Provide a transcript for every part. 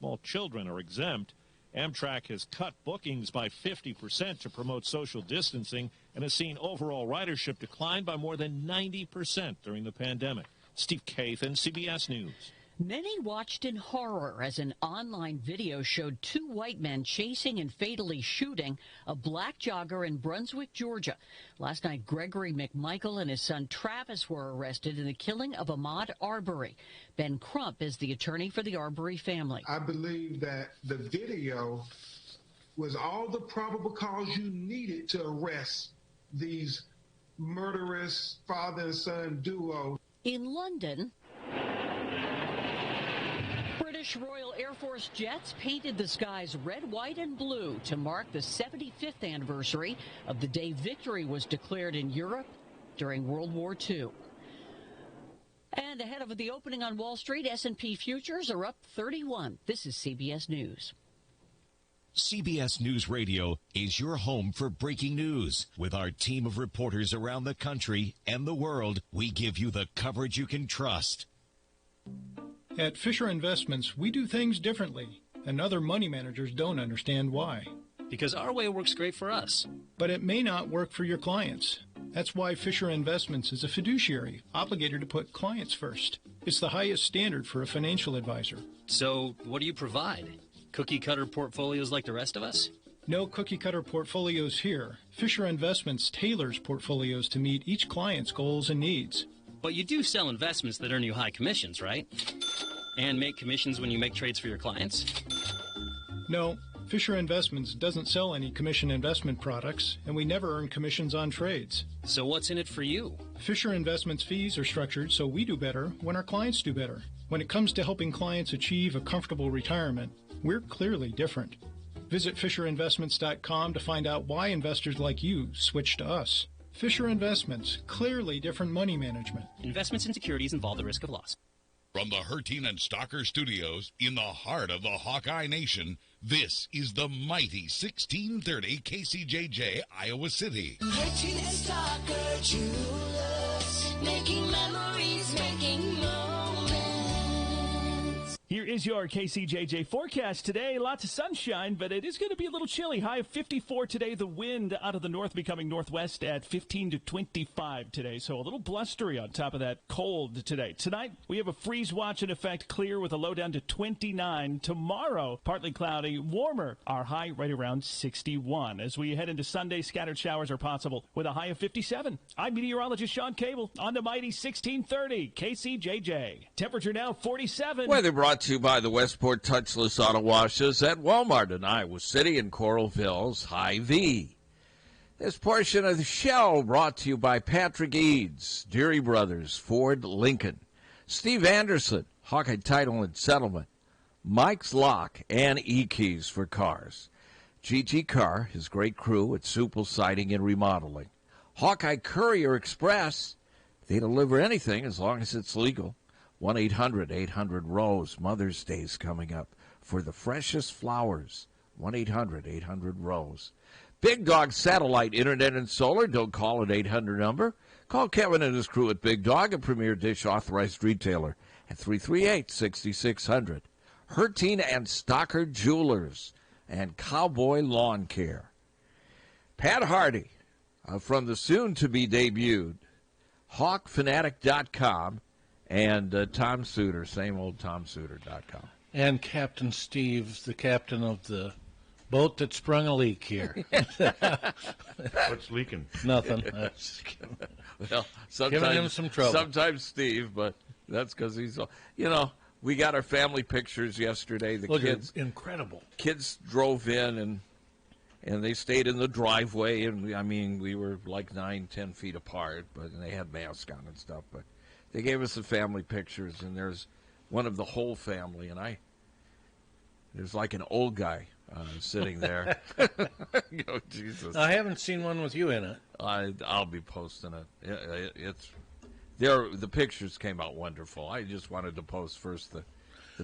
small children are exempt. Amtrak has cut bookings by 50% to promote social distancing and has seen overall ridership decline by more than 90% during the pandemic. Steve Kathan, CBS News. Many watched in horror as an online video showed two white men chasing and fatally shooting a black jogger in Brunswick, Georgia. Last night, Gregory McMichael and his son Travis were arrested in the killing of Ahmaud Arbery. Ben Crump is the attorney for the Arbery family. I believe that the video was all the probable cause you needed to arrest these murderous father and son duo. In London, British Royal Air Force jets painted the skies red, white, and blue to mark the 75th anniversary of the day victory was declared in Europe during World War II. And ahead of the opening on Wall Street, S&P futures are up 31. This is CBS News. CBS News Radio is your home for breaking news. With our team of reporters around the country and the world, we give you the coverage you can trust. At Fisher Investments, we do things differently, and other money managers don't understand why. Because our way works great for us. But it may not work for your clients. That's why Fisher Investments is a fiduciary, obligated to put clients first. It's the highest standard for a financial advisor. So, what do you provide? Cookie-cutter portfolios like the rest of us? No cookie-cutter portfolios here. Fisher Investments tailors portfolios to meet each client's goals and needs. But you do sell investments that earn you high commissions, right? And make commissions when you make trades for your clients? No, Fisher Investments doesn't sell any commission investment products, and we never earn commissions on trades. So what's in it for you? Fisher Investments fees are structured so we do better when our clients do better. When it comes to helping clients achieve a comfortable retirement, we're clearly different. Visit FisherInvestments.com to find out why investors like you switch to us. Fisher Investments, clearly different money management. Investments in securities involve the risk of loss. From the Harty and Stocker Studios in the heart of the Hawkeye Nation, this is the mighty 1630 KCJJ, Iowa City. Harty and Stocker Jewelers, making memories, making moments. Here is your KCJJ forecast today. Lots of sunshine, but it is going to be a little chilly. High of 54 today. The wind out of the north becoming northwest at 15 to 25 today. So a little blustery on top of that cold today. Tonight, we have a freeze watch in effect, clear with a low down to 29. Tomorrow, partly cloudy, warmer. Our high right around 61. As we head into Sunday, scattered showers are possible with a high of 57. I'm meteorologist Sean Cable on the mighty 1630 KCJJ. Temperature now 47. Weather brought to you by the Westport Touchless Auto Washes at Walmart in Iowa City and Coral Ville's High V. This portion of the show brought to you by Patrick Eads, Deary Brothers, Ford Lincoln, Steve Anderson, Hawkeye Title and Settlement, Mike's Lock and E-Keys for Cars, GG Carr, his great crew at Supple Siding and Remodeling, Hawkeye Courier Express, they deliver anything as long as it's legal. 1-800-800-ROSE. Mother's Day's coming up for the freshest flowers. 1-800-800-ROSE. Big Dog Satellite Internet and Solar. Don't call an 800 number. Call Kevin and his crew at Big Dog, a Premier Dish authorized retailer, at 338-6600. Harty and Stocker Jewelers and Cowboy Lawn Care. Pat Harty from the soon-to-be debuted HawkFanatic.com. And Tom Suter, same old TomSuter.com. And Captain Steve, the captain of the boat that sprung a leak here. What's leaking? Nothing. Well, giving him some trouble. Sometimes Steve, but that's because he's, we got our family pictures yesterday. The kids, incredible. Kids drove in and they stayed in the driveway, and we were like 9-10 feet apart, but they had masks on and stuff, but. They gave us the family pictures, and there's one of the whole family, and there's like an old guy sitting there. Oh, Jesus. I haven't seen one with you in it. I'll be posting it. The pictures came out wonderful. I just wanted to post first the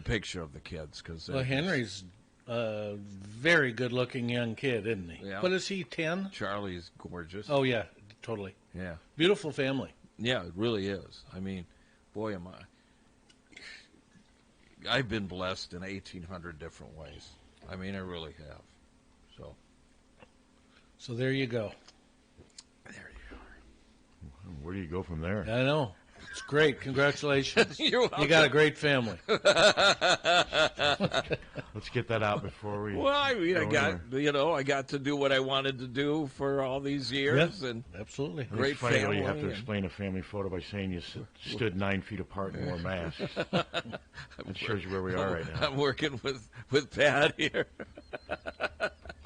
picture of the kids. Well, Henry's a very good-looking young kid, isn't he? Yeah. What is he, 10? Charlie's gorgeous. Oh, yeah, totally. Yeah. Beautiful family. Yeah, it really is. Boy, am I. I've been blessed in 1,800 different ways. I mean, I really have. So there you go. There you are. Where do you go from there? I know. It's great. Congratulations. You're welcome. You got a great family. Let's get that out before we. Well, I mean, I got to do what I wanted to do for all these years, and absolutely great it's funny family. You have to explain a family photo by saying you stood 9 feet apart and wore masks. That shows you where we are right now. I'm working with Pat here.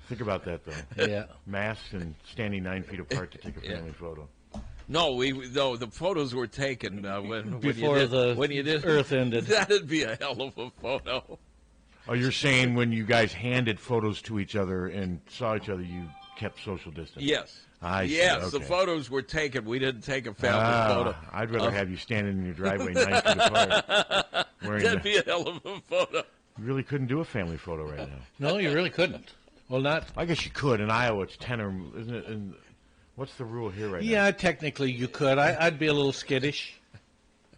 Think about that, though. Yeah, masks and standing 9 feet apart to take a family photo. No, the photos were taken when you did Earth ended. That'd be a hell of a photo. Oh, you're saying when you guys handed photos to each other and saw each other, you kept social distance? Yes. Yes, the photos were taken. We didn't take a family photo. I'd rather have you standing in your driveway 9 feet apart. That'd be a hell of a photo. You really couldn't do a family photo right now. No, you really couldn't. Well, not. I guess you could. In Iowa, it's 10 or isn't it? What's the rule here right now? Yeah, technically you could. I'd be a little skittish.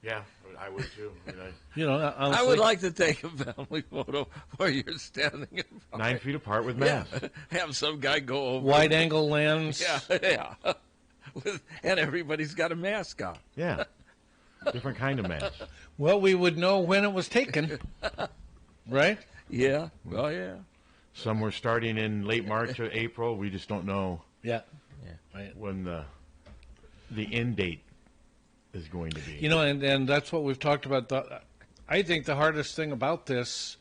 Yeah, I would too. Honestly. I would like to take a family photo where you're standing 9 feet apart with masks. Yeah. Have some guy go over. Wide angle lens. Yeah. And everybody's got a mask on. Yeah. Different kind of mask. Well, we would know when it was taken. Right? Yeah. Well, yeah. Some were starting in late March or April. We just don't know. Yeah. Right. When the end date is going to be. And that's what we've talked about. I think the hardest thing about this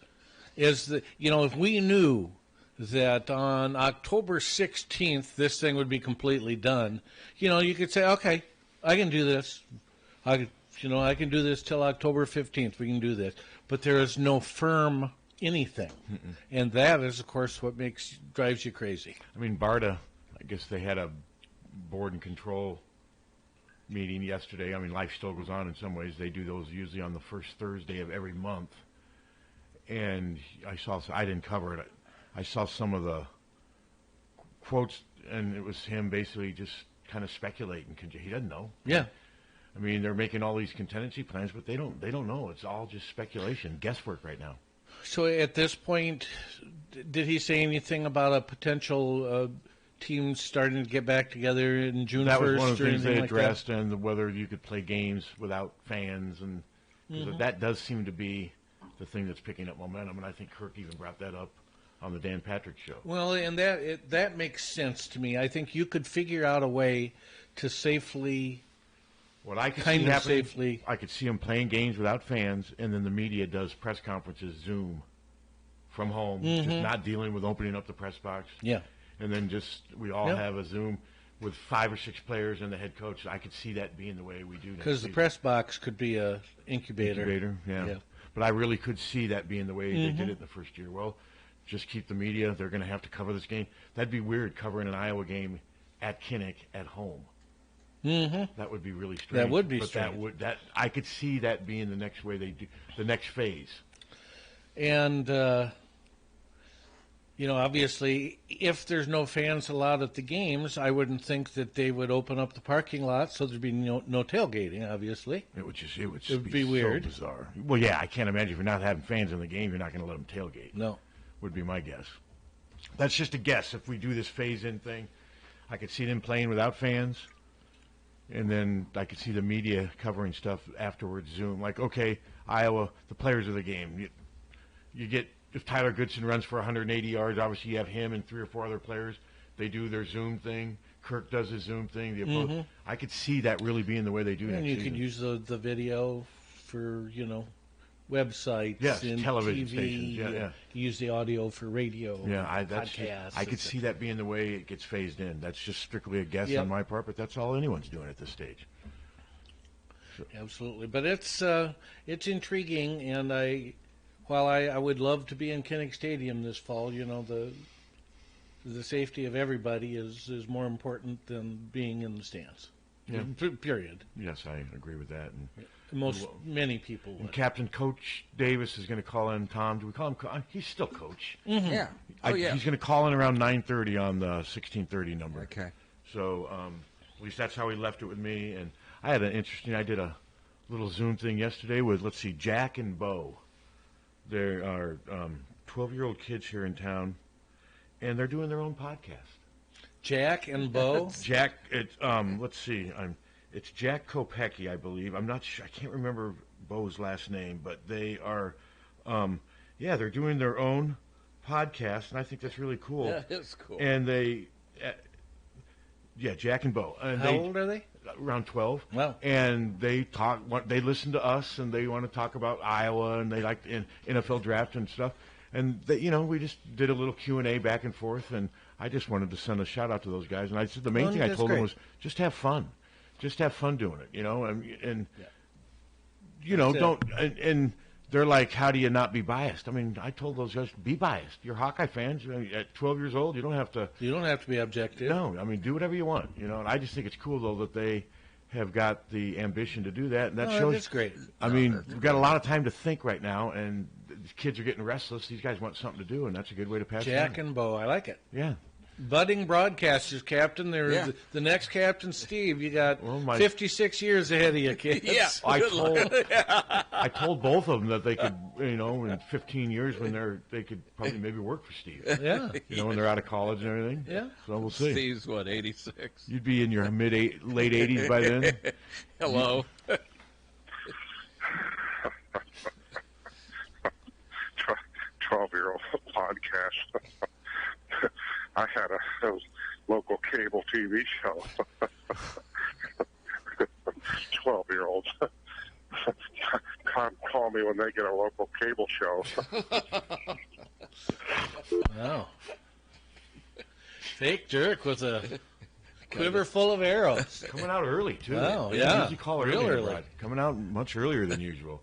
is that, if we knew that on October 16th this thing would be completely done, you could say, okay, I can do this. I can do this till October 15th. We can do this. But there is no firm anything. Mm-mm. And that is, of course, what drives you crazy. I mean, BARDA, I guess they had a board and control meeting yesterday. I mean, life still goes on in some ways. They do those usually on the first Thursday of every month. And I didn't cover it. I saw some of the quotes, and it was him basically just kind of speculating. He doesn't know. Yeah. I mean, they're making all these contingency plans, but they don't know. It's all just speculation, guesswork right now. So at this point, did he say anything about a potential team starting to get back together in June 1st? That was one of the things they addressed, like and whether you could play games without fans, and that does seem to be the thing that's picking up momentum. And I think Kirk even brought that up on the Dan Patrick show. Well, and that makes sense to me. I think you could figure out a way to safely. What I could see happening, I could see them playing games without fans, and then the media does press conferences Zoom from home, just not dealing with opening up the press box. Yeah. And then we all have a Zoom with 5 or 6 players and the head coach. I could see that being the way we do. Because the press box could be a incubator. Yeah. But I really could see that being the way they did it in the first year. Well, just keep the media. They're going to have to cover this game. That'd be weird, covering an Iowa game at Kinnick at home. That would be really strange. That would be strange. I could see that being the next way they do the next phase. And obviously, if there's no fans allowed at the games, I wouldn't think that they would open up the parking lot, so there'd be no tailgating. Obviously, it would be weird, so bizarre. Well, yeah, I can't imagine if you're not having fans in the game, you're not going to let them tailgate. No, would be my guess. That's just a guess. If we do this phase-in thing, I could see them playing without fans. And then I could see the media covering stuff afterwards, Zoom. Like, okay, Iowa, the players of the game. You get, if Tyler Goodson runs for 180 yards, obviously you have him and 3 or 4 other players. They do their Zoom thing. Kirk does his Zoom thing. I could see that really being the way they do next season. And you could use the video for, websites and television TV, stations. Yeah. Use the audio for radio. Yeah, podcasts. I could see that being the way it gets phased in. That's just strictly a guess on my part, but that's all anyone's doing at this stage. So. Absolutely, but it's intriguing, and while I would love to be in Kinnick Stadium this fall, the safety of everybody is more important than being in the stands. Yeah. Period. Yes, I agree with that. And many people would. And Captain Coach Davis is going to call in Tom. Do we call him? He's still Coach. Yeah. He's going to call in around 9:30 on the 1630 number. Okay. So at least that's how he left it with me. And I did a little Zoom thing yesterday with, Jack and Bo There are 12-year-old kids here in town, and they're doing their own podcast. Jack and Bo? Jack, let's see. It's Jack Kopecki, I believe. I'm not sure. I can't remember Bo's last name, but they are, they're doing their own podcast, and I think that's really cool. Yeah, it's cool. And they, Jack and Bo. And How old are they? Around 12. Wow. And they they listen to us, and they want to talk about Iowa, and they like the NFL draft and stuff. And they, we just did a little Q&A back and forth, and I just wanted to send a shout out to those guys. And I said the main thing I told them was just have fun. Just have fun doing it, and they're like, how do you not be biased? I mean, I told those guys, be biased. You're Hawkeye fans. At 12 years old, you don't have to. You don't have to be objective. No, I mean, do whatever you want, And I just think it's cool though that they have got the ambition to do that, and that shows. That's great. I mean, we've got a lot of time to think right now, and the kids are getting restless. These guys want something to do, and that's a good way to pass. Jack and Bo, I like it. Yeah. Budding broadcasters, Captain. The next Captain Steve. You got 56 years ahead of you, kids. Yeah, I told both of them that they could, in 15 years when they could probably maybe work for Steve. Yeah, when they're out of college and everything. Yeah, so we'll see. Steve's what, 86? You'd be in your late 80s by then. Hello. 12-year-old podcast. I had a local cable TV show. 12-year-olds. Call me when they get a local cable show. Wow. Fake jerk with a quiver full of arrows. Coming out early, too. Wow, yeah. Usually call real early. Coming out much earlier than usual.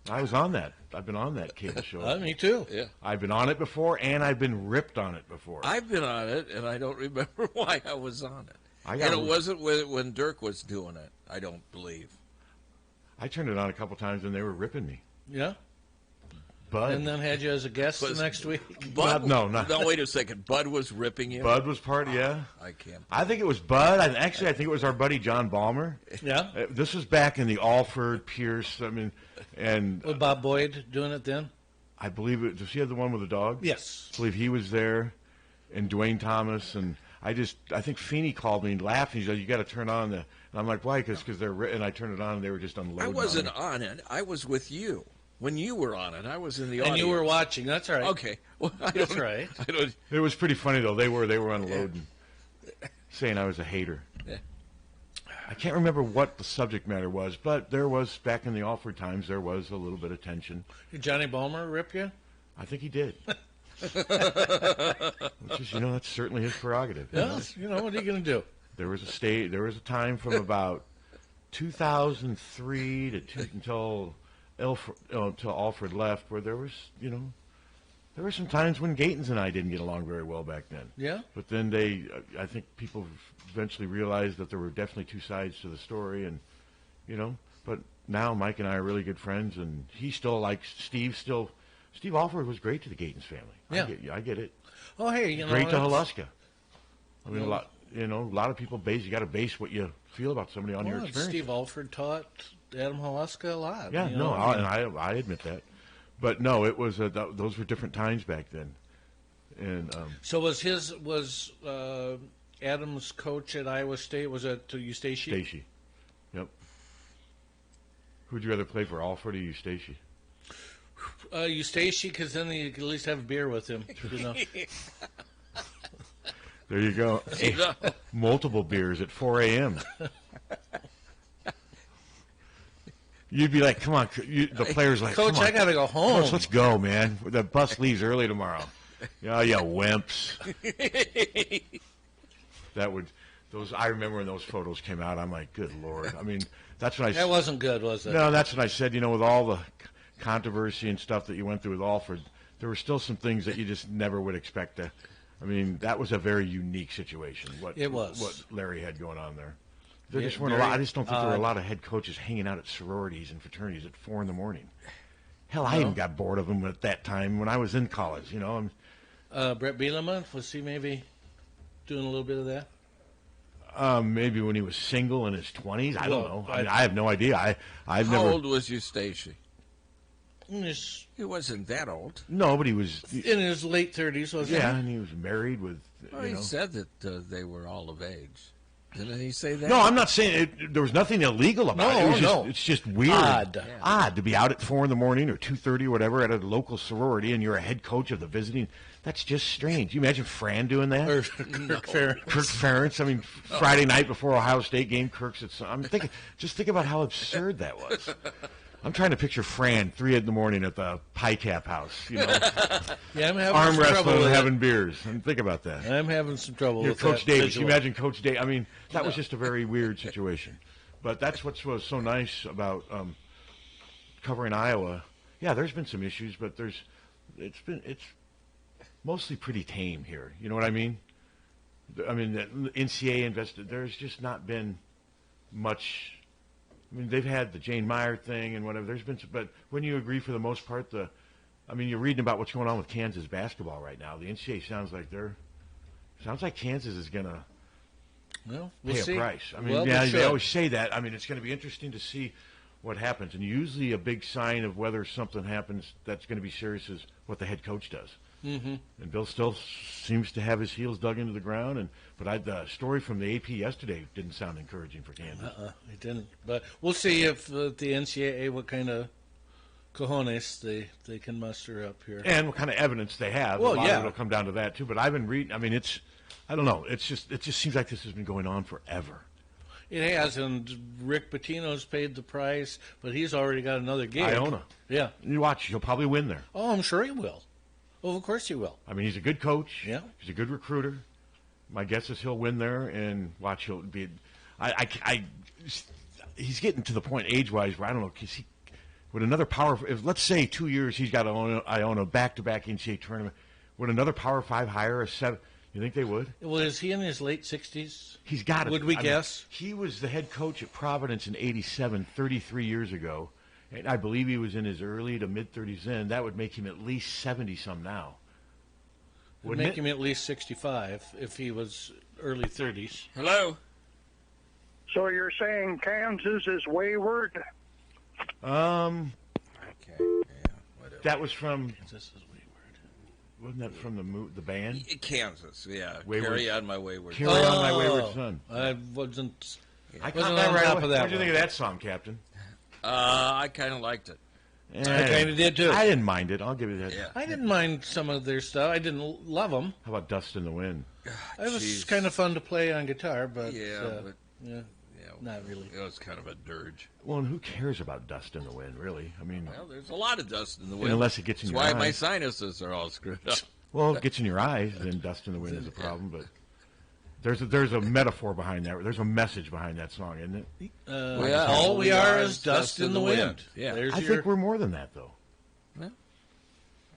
I was on that. I've been on that cable show. Me too. Yeah. I've been on it before, and I've been ripped on it before. I've been on it, and I don't remember why I was on it. And it wasn't when Dirk was doing it, I don't believe. I turned it on a couple times, and they were ripping me. Yeah. Bud. And then had you as a guest the next week? Bud, no, wait a second. Bud was ripping you? Bud was part, yeah. I can't. I think it was Bud. I think it was our buddy John Balmer. Yeah. This was back in the Alford, Pierce, and... Was Bob Boyd doing it then? I believe it. Does he have the one with the dog? Yes. I believe he was there, and Dwayne Thomas, and I think Feeney called me and laughed, and he said, you got to turn on the... And I'm like, why? Because they're... And I turned it on, and they were just unloading. I wasn't on it. I was with you. When you were on it, I was in the audience. And you were watching. That's all right. Okay. Well, that's right. It was pretty funny, though. They were unloading, saying I was a hater. Yeah. I can't remember what the subject matter was, but there was, back in the Alford times, there was a little bit of tension. Did Johnny Balmer rip you? I think he did. Which is, that's certainly his prerogative. Yeah, what are you going to do? There was a time from about 2003 until Alfred left, where there was, there were some times when Gatens and I didn't get along very well back then. Yeah. But then I think people eventually realized that there were definitely two sides to the story, and, but now Mike and I are really good friends, and he still likes Steve Alford was great to the Gatens family. Yeah. I get it. Oh, hey, great to Haluska. I mean, a lot of people you got to base what you feel about somebody on your experience. Steve Alford taught Adam Haluska a lot. Yeah, and I admit that. But no, it was those were different times back then. And so was Adam's coach at Iowa State? Was it Eustace? Eustace. Yep. Who'd you rather play for, Alford or Eustace? Eustace, because then you could at least have a beer with him. There you go. Multiple beers at 4 a.m. You'd be like, come on. The player's like, Coach, come on. I got to go home. Coach, let's go, man. The bus leaves early tomorrow. Yeah, wimps. I remember when those photos came out, I'm like, good Lord. I mean, that's when That wasn't good, was it? No, that's when I said, with all the controversy and stuff that you went through with Alford, there were still some things that you just never would expect to. I mean, that was a very unique situation. What Larry had going on there. There just weren't a lot. I just don't think there were a lot of head coaches hanging out at sororities and fraternities at 4 a.m. Hell, I even got bored of them at that time when I was in college. Brett Bielema, was he maybe doing a little bit of that? Maybe when he was single in his 20s. I don't know. I have no idea. How old was Eustace? He wasn't that old. No, but he was in his late 30s, wasn't he? Yeah, and he was married with. Well, he said that they were all of age. Didn't he say that? No, I'm not saying there was nothing illegal about it. It's just weird. Odd to be out at 4 in the morning or 2:30 or whatever at a local sorority, and you're a head coach of the visiting. That's just strange. You imagine Fran doing that? Or Kirk Ferentz. I mean, Friday night before Ohio State game, Kirk's at. I'm thinking. Just think about how absurd that was. I'm trying to picture Fran 3 in the morning at the Pie Cap House. Yeah, I'm having arm some trouble wrestling with and it. having beers. And think about that. I'm having some trouble with Coach that Davis. visual. You imagine Coach Davis. I mean, that was just a very weird situation. But that's what was so nice about covering Iowa. Yeah, there's been some issues, but it's mostly pretty tame here. You know what I mean? I mean, the NCAA invested. There's just not been much. I mean, they've had the Jane Meyer thing and whatever. There's been, but wouldn't you agree for the most part? I mean, you're reading about what's going on with Kansas basketball right now. The NCAA sounds like Kansas is going to pay a price. I mean, they always say that. I mean, it's going to be interesting to see what happens. And usually, a big sign of whether something happens that's going to be serious is what the head coach does. Mm-hmm. And Bill still seems to have his heels dug into the ground. But the story from the AP yesterday didn't sound encouraging for Kansas. It didn't. But we'll see if the NCAA, what kind of cojones they can muster up here. And what kind of evidence they have. Well, a lot yeah. of it will come down to that, too. But I've been reading. I mean, I don't know. It just seems like this has been going on forever. It has, and Rick Pitino's paid the price, but he's already got another gig. Iona. Yeah. You watch. He'll probably win there. Oh, I'm sure he will. Well, of course he will. I mean, he's a good coach. Yeah. He's a good recruiter. My guess is he'll win there, and watch, he'll be. He's getting to the point age-wise where I don't know. Would another if let's say 2 years he's got Iona back-to-back NCAA tournament, would another Power 5 hire a 7? You think they would? Well, is he in his late 60s? He's got it. Would we guess? He was the head coach at Providence in '87, 33 years ago. And I believe he was in his early to mid-30s then. That would make him at least 70-some now. Would make him at least 65 if he was early 30s. Hello? So you're saying Kansas is wayward? Okay, yeah, whatever. That was from... Kansas is wayward. Wasn't that from the band? Kansas, yeah. Wayward. Carry on my wayward Carry on my wayward son. I wasn't... I caught that right away. What did you think of that song, Captain? I kind of liked it. I kind of did, too. I didn't mind it. I'll give you that. Yeah. I didn't mind some of their stuff. I didn't love them. How about Dust in the Wind? It was kind of fun to play on guitar, but, not really. It was kind of a dirge. Well, and who cares about Dust in the Wind, really? I mean, Well, there's a lot of dust in the wind. unless it gets in That's your why my eyes. sinuses are all screwed up. Well, if it gets in your eyes, then Dust in the Wind is a problem. But there's a metaphor behind that. There's a message behind that song, isn't it? All we are is dust in the wind. Yeah. I think we're more than that, though. Yeah.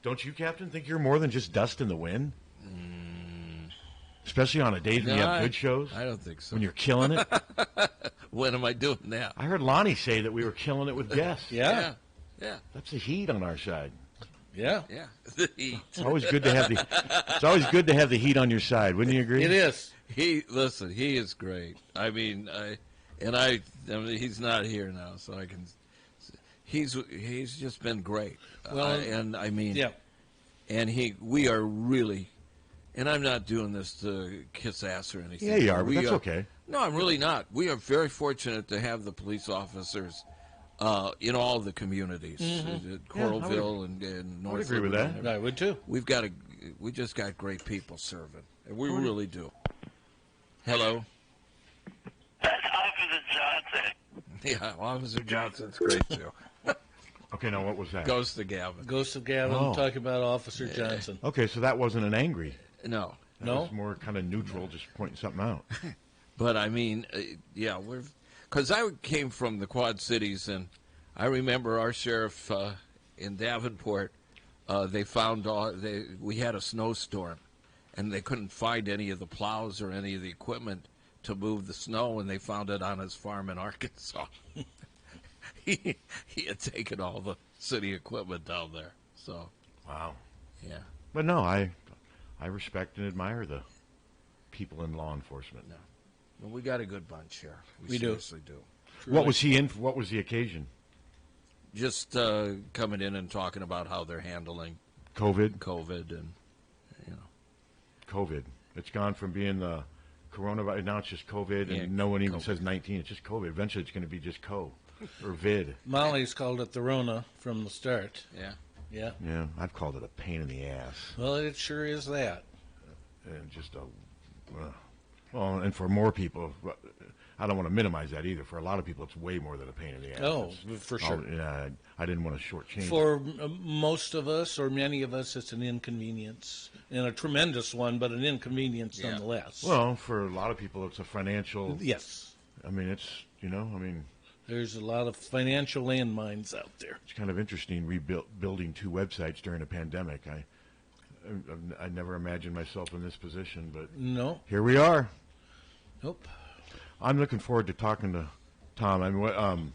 Don't you, Captain, think you're more than just dust in the wind? Especially on a day when you have good shows? I don't think so. When you're killing it? When am I doing that? I heard Lonnie say that we were killing it with guests. Yeah. That's the heat on our side. Yeah. Yeah. The heat. It's always good to have the heat on your side. Wouldn't you agree? It is. He is great. I mean, he's not here now, so I can. He's just been great. Well, and I mean, yeah. And we are really, and I'm not doing this to kiss ass or anything. Yeah, you are, but that's okay. No, I'm really not. We are very fortunate to have the police officers in all the communities, Coralville and North. I would agree with that. I would too. We just got great people serving, and we really do. Hello. That's Officer Johnson. Yeah, Officer Johnson's great too. Okay, now what was that? Ghost of Gavin. Ghost of Gavin talking about Officer Johnson. Okay, so that wasn't an angry. No. That was more kind of neutral, just pointing something out. But I mean, because I came from the Quad Cities, and I remember our sheriff in Davenport. They found we had a snowstorm, and they couldn't find any of the plows or any of the equipment to move the snow, and they found it on his farm in Arkansas. he had taken all the city equipment down there. So wow, yeah. But no, I respect and admire the people in law enforcement. No, well, we got a good bunch here. We seriously do. What was he in? What was the occasion? just coming in and talking about how they're handling COVID, and COVID. It's gone from being the coronavirus. Now it's just COVID, and no one even says 19. It's just COVID. Eventually, it's going to be just or vid. Molly's called it the Rona from the start. Yeah. Yeah, I've called it a pain in the ass. Well, it sure is that. And just well, and for more people, I don't want to minimize that either. For a lot of people, it's way more than a pain in the ass. Oh, for sure. I didn't want to shortchange. For most of us, or many of us, it's an inconvenience, and a tremendous one, but an inconvenience nonetheless. Well, for a lot of people, it's a financial. Yes. I mean, it's there's a lot of financial landmines out there. It's kind of interesting building 2 websites during a pandemic. I never imagined myself in this position, but no, here we are. Nope. I'm looking forward to talking to Tom. I mean,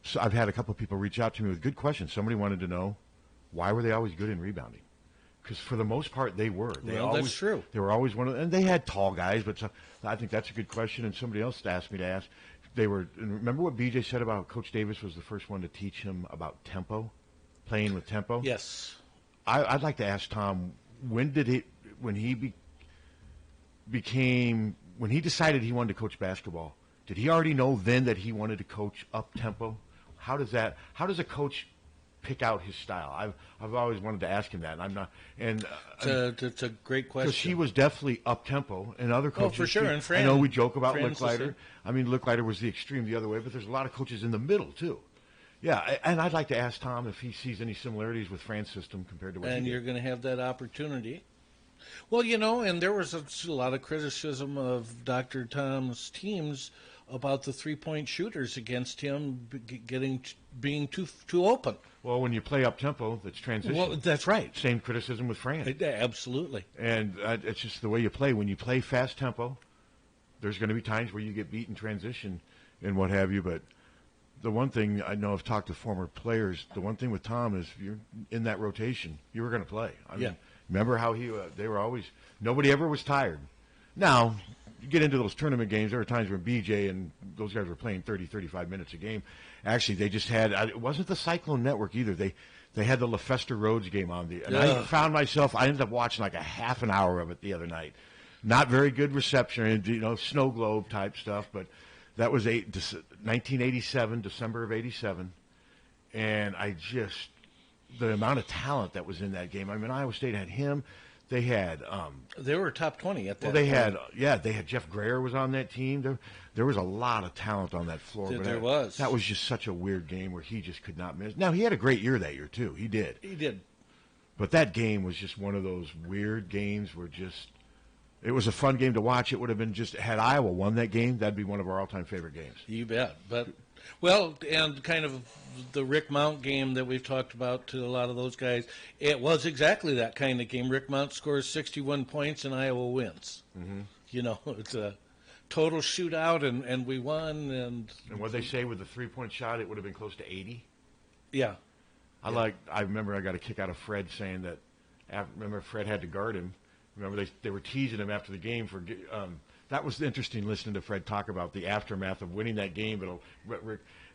so I've had a couple of people reach out to me with good questions. Somebody wanted to know why were they always good in rebounding? Because for the most part, they were. That's true. They were always and they had tall guys, but I think that's a good question. And somebody else asked me to ask. Remember what BJ said about Coach Davis was the first one to teach him about tempo, playing with tempo? Yes. I'd like to ask Tom, when he decided he wanted to coach basketball, did he already know then that he wanted to coach up tempo? How does a coach pick out his style? I've always wanted to ask him that, and I'm not. And it's a great question, because he was definitely up tempo, and other coaches. Oh, for sure. And I know we joke about Licklider. I mean, Licklider was the extreme the other way, but there's a lot of coaches in the middle too. Yeah, and I'd like to ask Tom if he sees any similarities with Fran's system compared to what he did. And you're going to have that opportunity. Well, and there was a lot of criticism of Dr. Tom's teams about the three-point shooters against him being too open. Well, when you play up-tempo, that's transition. Well, that's right. Same criticism with Fran. Absolutely. And it's just the way you play. When you play fast-tempo, there's going to be times where you get beat in transition and what have you, but the one thing I know, I've talked to former players, the one thing with Tom is you're in that rotation, you were going to play. I mean, remember how they were always, nobody ever was tired. Now, you get into those tournament games, there were times when BJ and those guys were playing 30, 35 minutes a game. Actually, they just had, it wasn't the Cyclone Network either. They had the LaFesta Rhodes game on. I found myself, I ended up watching like a half an hour of it the other night. Not very good reception, snow globe type stuff, but that was 1987, December of 87, and the amount of talent that was in that game. I mean, Iowa State had him. They had they were top 20 at that. Well, they had Jeff Grayer was on that team. There was a lot of talent on that floor. There was. That was just such a weird game where he just could not miss. Now he had a great year that year too. He did. But that game was just one of those weird games where it was a fun game to watch. It would have been had Iowa won that game, that'd be one of our all-time favorite games. You bet. But, and kind of the Rick Mount game that we've talked about to a lot of those guys, it was exactly that kind of game. Rick Mount scores 61 points and Iowa wins. Mm-hmm. It's a total shootout, and we won. And what they say with the three-point shot, it would have been close to 80? Yeah. I remember I got a kick out of Fred saying that, remember Fred had to guard him. Remember, they were teasing him after the game for that was interesting listening to Fred talk about the aftermath of winning that game.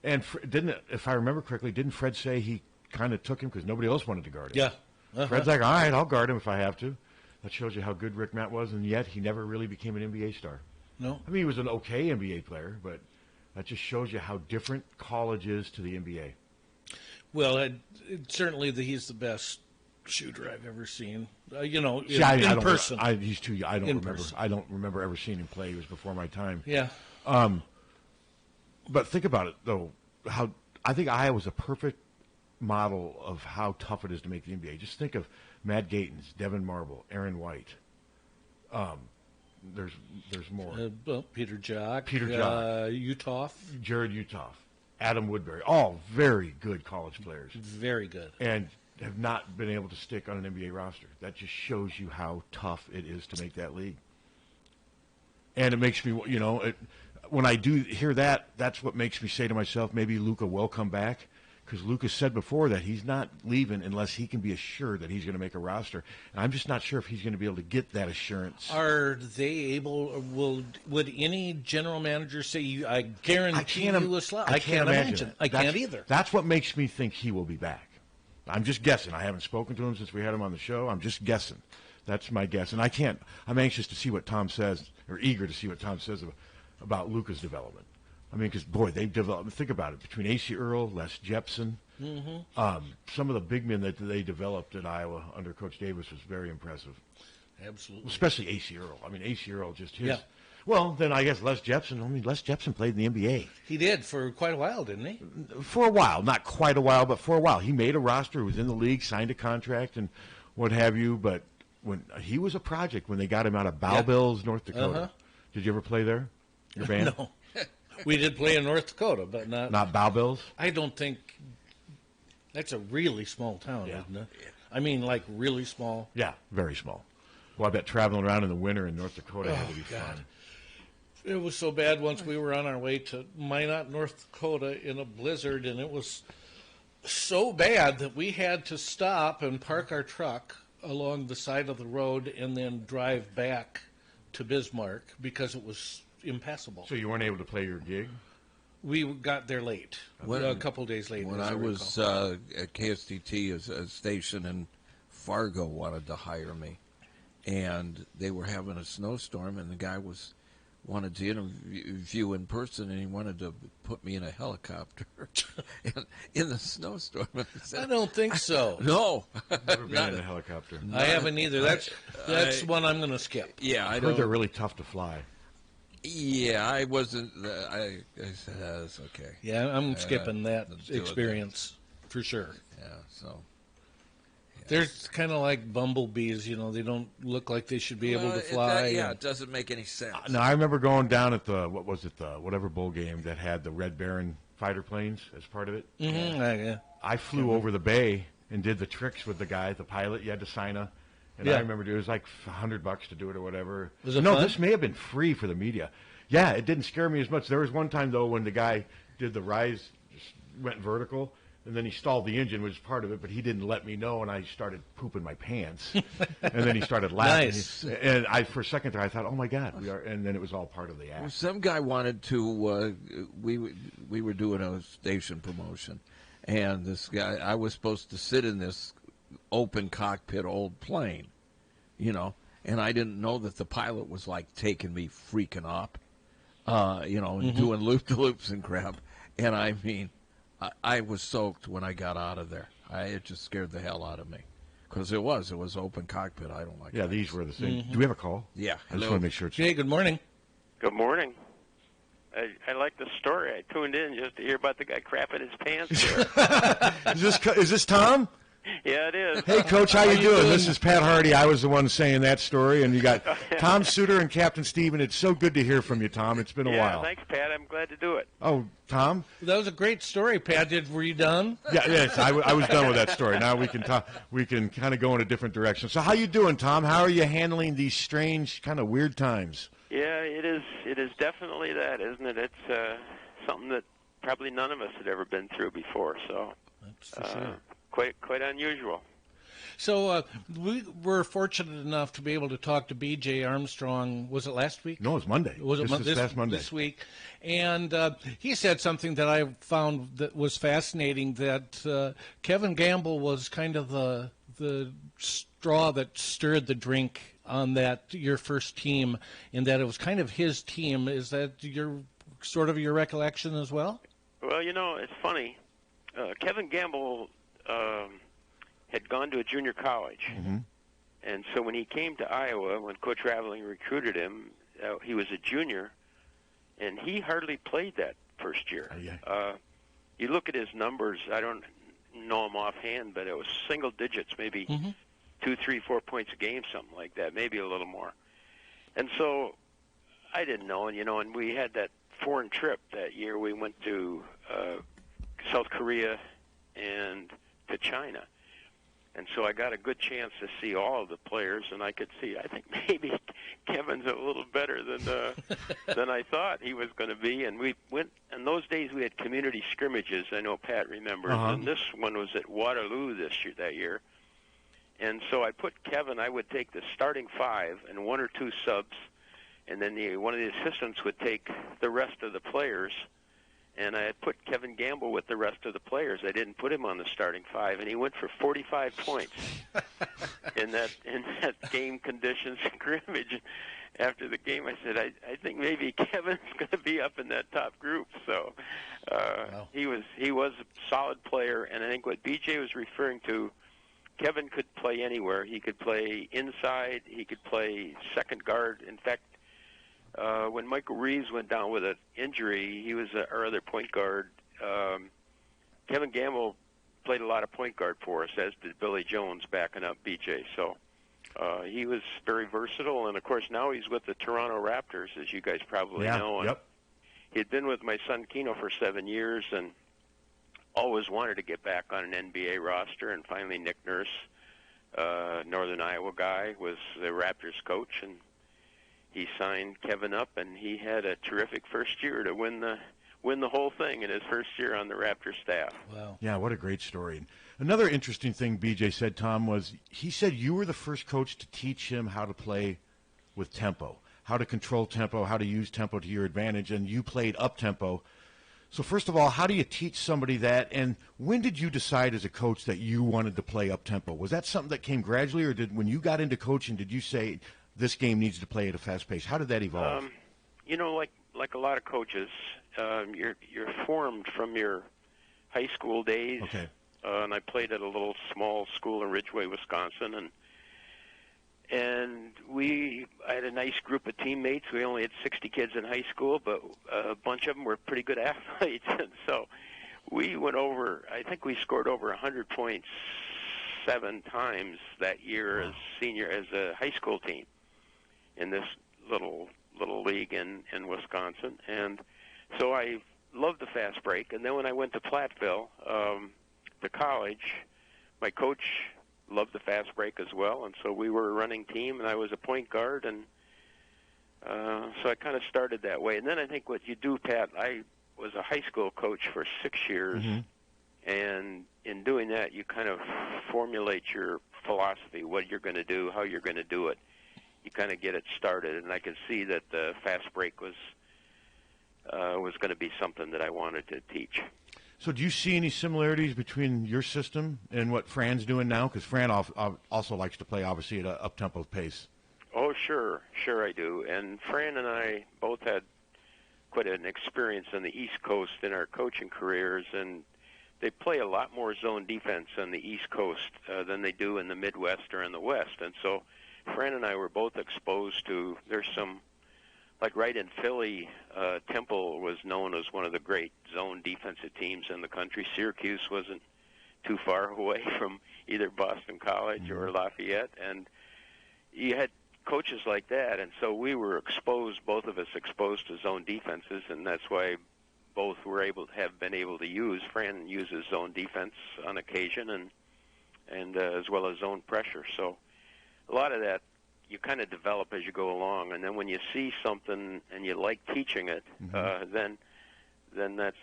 If I remember correctly, didn't Fred say he kind of took him because nobody else wanted to guard him? Yeah. Uh-huh. Fred's like, all right, I'll guard him if I have to. That shows you how good Rick Matt was, and yet he never really became an NBA star. No. I mean, he was an okay NBA player, but that just shows you how different college is to the NBA. Well, certainly he's the best shooter I've ever seen. In person. He's too. I don't remember. I don't remember ever seeing him play. It was before my time. Yeah. But think about it though. How I think Iowa's a perfect model of how tough it is to make the NBA. Just think of Matt Gatens, Devin Marble, Aaron White. There's more. Peter Jock. Utoff. Jared Utoff. Adam Woodbury. All very good college players. Very good. And have not been able to stick on an NBA roster. That just shows you how tough it is to make that league. And it makes me, when I do hear that, that's what makes me say to myself, maybe Luka will come back. because Lucas said before that he's not leaving unless he can be assured that he's going to make a roster. And I'm just not sure if he's going to be able to get that assurance. Are they able? Would any general manager say, "I guarantee you a slot"? I can't imagine. I can't either. That's what makes me think he will be back. I'm just guessing. I haven't spoken to him since we had him on the show. I'm just guessing. That's my guess. And I'm anxious to see what Tom says, or eager to see what Tom says about Luca's development. I mean, because, boy, they've developed. Think about it. Between A.C. Earl, Les Jepson, some of the big men that they developed at Iowa under Coach Davis was very impressive. Absolutely. Especially A.C. Earl. I mean, A.C. Earl just his. Yeah. Well, then I guess Les Jepson. I mean, Les Jepson played in the NBA. He did for quite a while, didn't he? For a while. Not quite a while, but for a while. He made a roster, was in the league, signed a contract, and what have you. But when he was a project when they got him out of Bowbills, North Dakota. Did you ever play there? Your band? No. We did play in North Dakota, but not Bowbills? I don't think that's a really small town, isn't it? I mean, like really small. Yeah, very small. Well, I bet traveling around in the winter in North Dakota had to be fun. It was so bad once we were on our way to Minot, North Dakota in a blizzard, and it was so bad that we had to stop and park our truck along the side of the road and then drive back to Bismarck because it was impassable. So you weren't able to play your gig? We got there late, a couple days late. When I was at KSTT, a station in Fargo wanted to hire me, and they were having a snowstorm, and the guy wanted to interview in person, and he wanted to put me in a helicopter in the snowstorm. I don't think so. No. Never been in a helicopter. I haven't either. That's one I'm going to skip. Yeah, I heard they're really tough to fly. Yeah, I wasn't. I said, that's okay. Yeah, I'm skipping that experience for sure. Yeah, so. They're kind of like bumblebees, you know. They don't look like they should be able to fly. It doesn't make any sense. No, I remember going down at the whatever bowl game that had the Red Baron fighter planes as part of it. Mm-hmm. Yeah. I flew over the bay and did the tricks with the guy, the pilot. You had to sign a. And I remember it was like $100 to do it or whatever. Was it fun? This may have been free for the media. Yeah, it didn't scare me as much. There was one time though when the guy did the rise, just went vertical. And then he stalled the engine, which was part of it, but he didn't let me know, and I started pooping my pants. And then he started laughing. Nice. And for a second there, I thought, oh, my God. And then it was all part of the act. Well, some guy wanted to, we were doing a station promotion, and this guy, I was supposed to sit in this open cockpit old plane, you know, and I didn't know that the pilot was, like, taking me freaking up, and doing loop-de-loops and crap. And I mean... I was soaked when I got out of there. It just scared the hell out of me. Because it was open cockpit. I don't like that. Yeah, these were the same. Do we have a call? Yeah. I just want to make sure it's... Hey, good morning. Good morning. I like the story. I tuned in just to hear about the guy crapping his pants. Is this Tom? Yeah, it is. Hey, Coach, how you doing? This is Pat Harty. I was the one saying that story, and you got Tom Suter and Captain Steven. It's so good to hear from you, Tom. It's been a while. Thanks, Pat. I'm glad to do it. Oh, Tom? That was a great story, Pat. Were you done? Yes, I was done with that story. Now we can talk. We can kind of go in a different direction. So how you doing, Tom? How are you handling these strange, kind of weird times? Yeah, it is. It is definitely that, isn't it? It's something that probably none of us had ever been through before. So that's for sure. Quite unusual. So we were fortunate enough to be able to talk to B.J. Armstrong. Was it last week? No, it was Monday. Was it this past Monday? This week. And he said something that I found that was fascinating, that Kevin Gamble was kind of the straw that stirred the drink on your first team, in that it was kind of his team. Is that your recollection as well? Well, it's funny. Kevin Gamble had gone to a junior college. Mm-hmm. And so when he came to Iowa, when Coach Raveling recruited him, he was a junior, and he hardly played that first year. You look at his numbers, I don't know them offhand, but it was single digits, maybe 2, 3, 4 points a game, something like that, maybe a little more. And so I didn't know, and we had that foreign trip that year. We went to South Korea and to China. And so I got a good chance to see all of the players, and I could see, I think maybe Kevin's a little better than I thought he was going to be. And we went, in those days we had community scrimmages, I know Pat remembers, and this one was at Waterloo that year. And so I put Kevin, I would take the starting 5 and 1 or 2 subs, and then one of the assistants would take the rest of the players. And I had put Kevin Gamble with the rest of the players. I didn't put him on the starting 5, and he went for 45 points in that game condition scrimmage. After the game, I said, I think maybe Kevin's going to be up in that top group. So wow. He was a solid player, and I think what BJ was referring to, Kevin could play anywhere. He could play inside. He could play second guard. In fact, when Michael Reeves went down with an injury, he was our other point guard. Kevin Gamble played a lot of point guard for us, as did Billy Jones backing up BJ. So he was very versatile, and of course now he's with the Toronto Raptors, as you guys probably know. And he'd been with my son Keno for 7 years, and always wanted to get back on an NBA roster. And finally, Nick Nurse, Northern Iowa guy, was the Raptors coach, and he signed Kevin up, and he had a terrific first year to win the whole thing in his first year on the Raptors staff. Wow. Yeah, what a great story. Another interesting thing BJ said, Tom, was he said you were the first coach to teach him how to play with tempo, how to control tempo, how to use tempo to your advantage, and you played up-tempo. So first of all, how do you teach somebody that, and when did you decide as a coach that you wanted to play up-tempo? Was that something that came gradually, or when you got into coaching, did you say this game needs to play at a fast pace? How did that evolve? Like a lot of coaches, you're formed from your high school days. Okay. And I played at a little small school in Ridgeway, Wisconsin, and I had a nice group of teammates. We only had 60 kids in high school, but a bunch of them were pretty good athletes. And so we went over, I think we scored over 100 points 7 times that year as a high school team in this little league in Wisconsin. And so I loved the fast break. And then when I went to Platteville, to college, my coach loved the fast break as well, and so we were a running team, and I was a point guard, and so I kind of started that way. And then I think what you do, Pat, I was a high school coach for 6 years, and in doing that, you kind of formulate your philosophy, what you're going to do, how you're going to do it. You kind of get it started, and I could see that the fast break was going to be something that I wanted to teach. So do you see any similarities between your system and what Fran's doing now? Because Fran also likes to play, obviously, at an up-tempo pace. Oh, sure I do. And Fran and I both had quite an experience on the East Coast in our coaching careers, and they play a lot more zone defense on the East Coast than they do in the Midwest or in the West. And so Fran and I were both exposed to, there's some, like right in Philly, Temple was known as one of the great zone defensive teams in the country. Syracuse wasn't too far away from either Boston College or Lafayette, and you had coaches like that, and so we were both of us exposed to zone defenses, and that's why both have been able to use. Fran uses zone defense on occasion, and as well as zone pressure. So a lot of that you kind of develop as you go along, and then when you see something and you like teaching it, then that's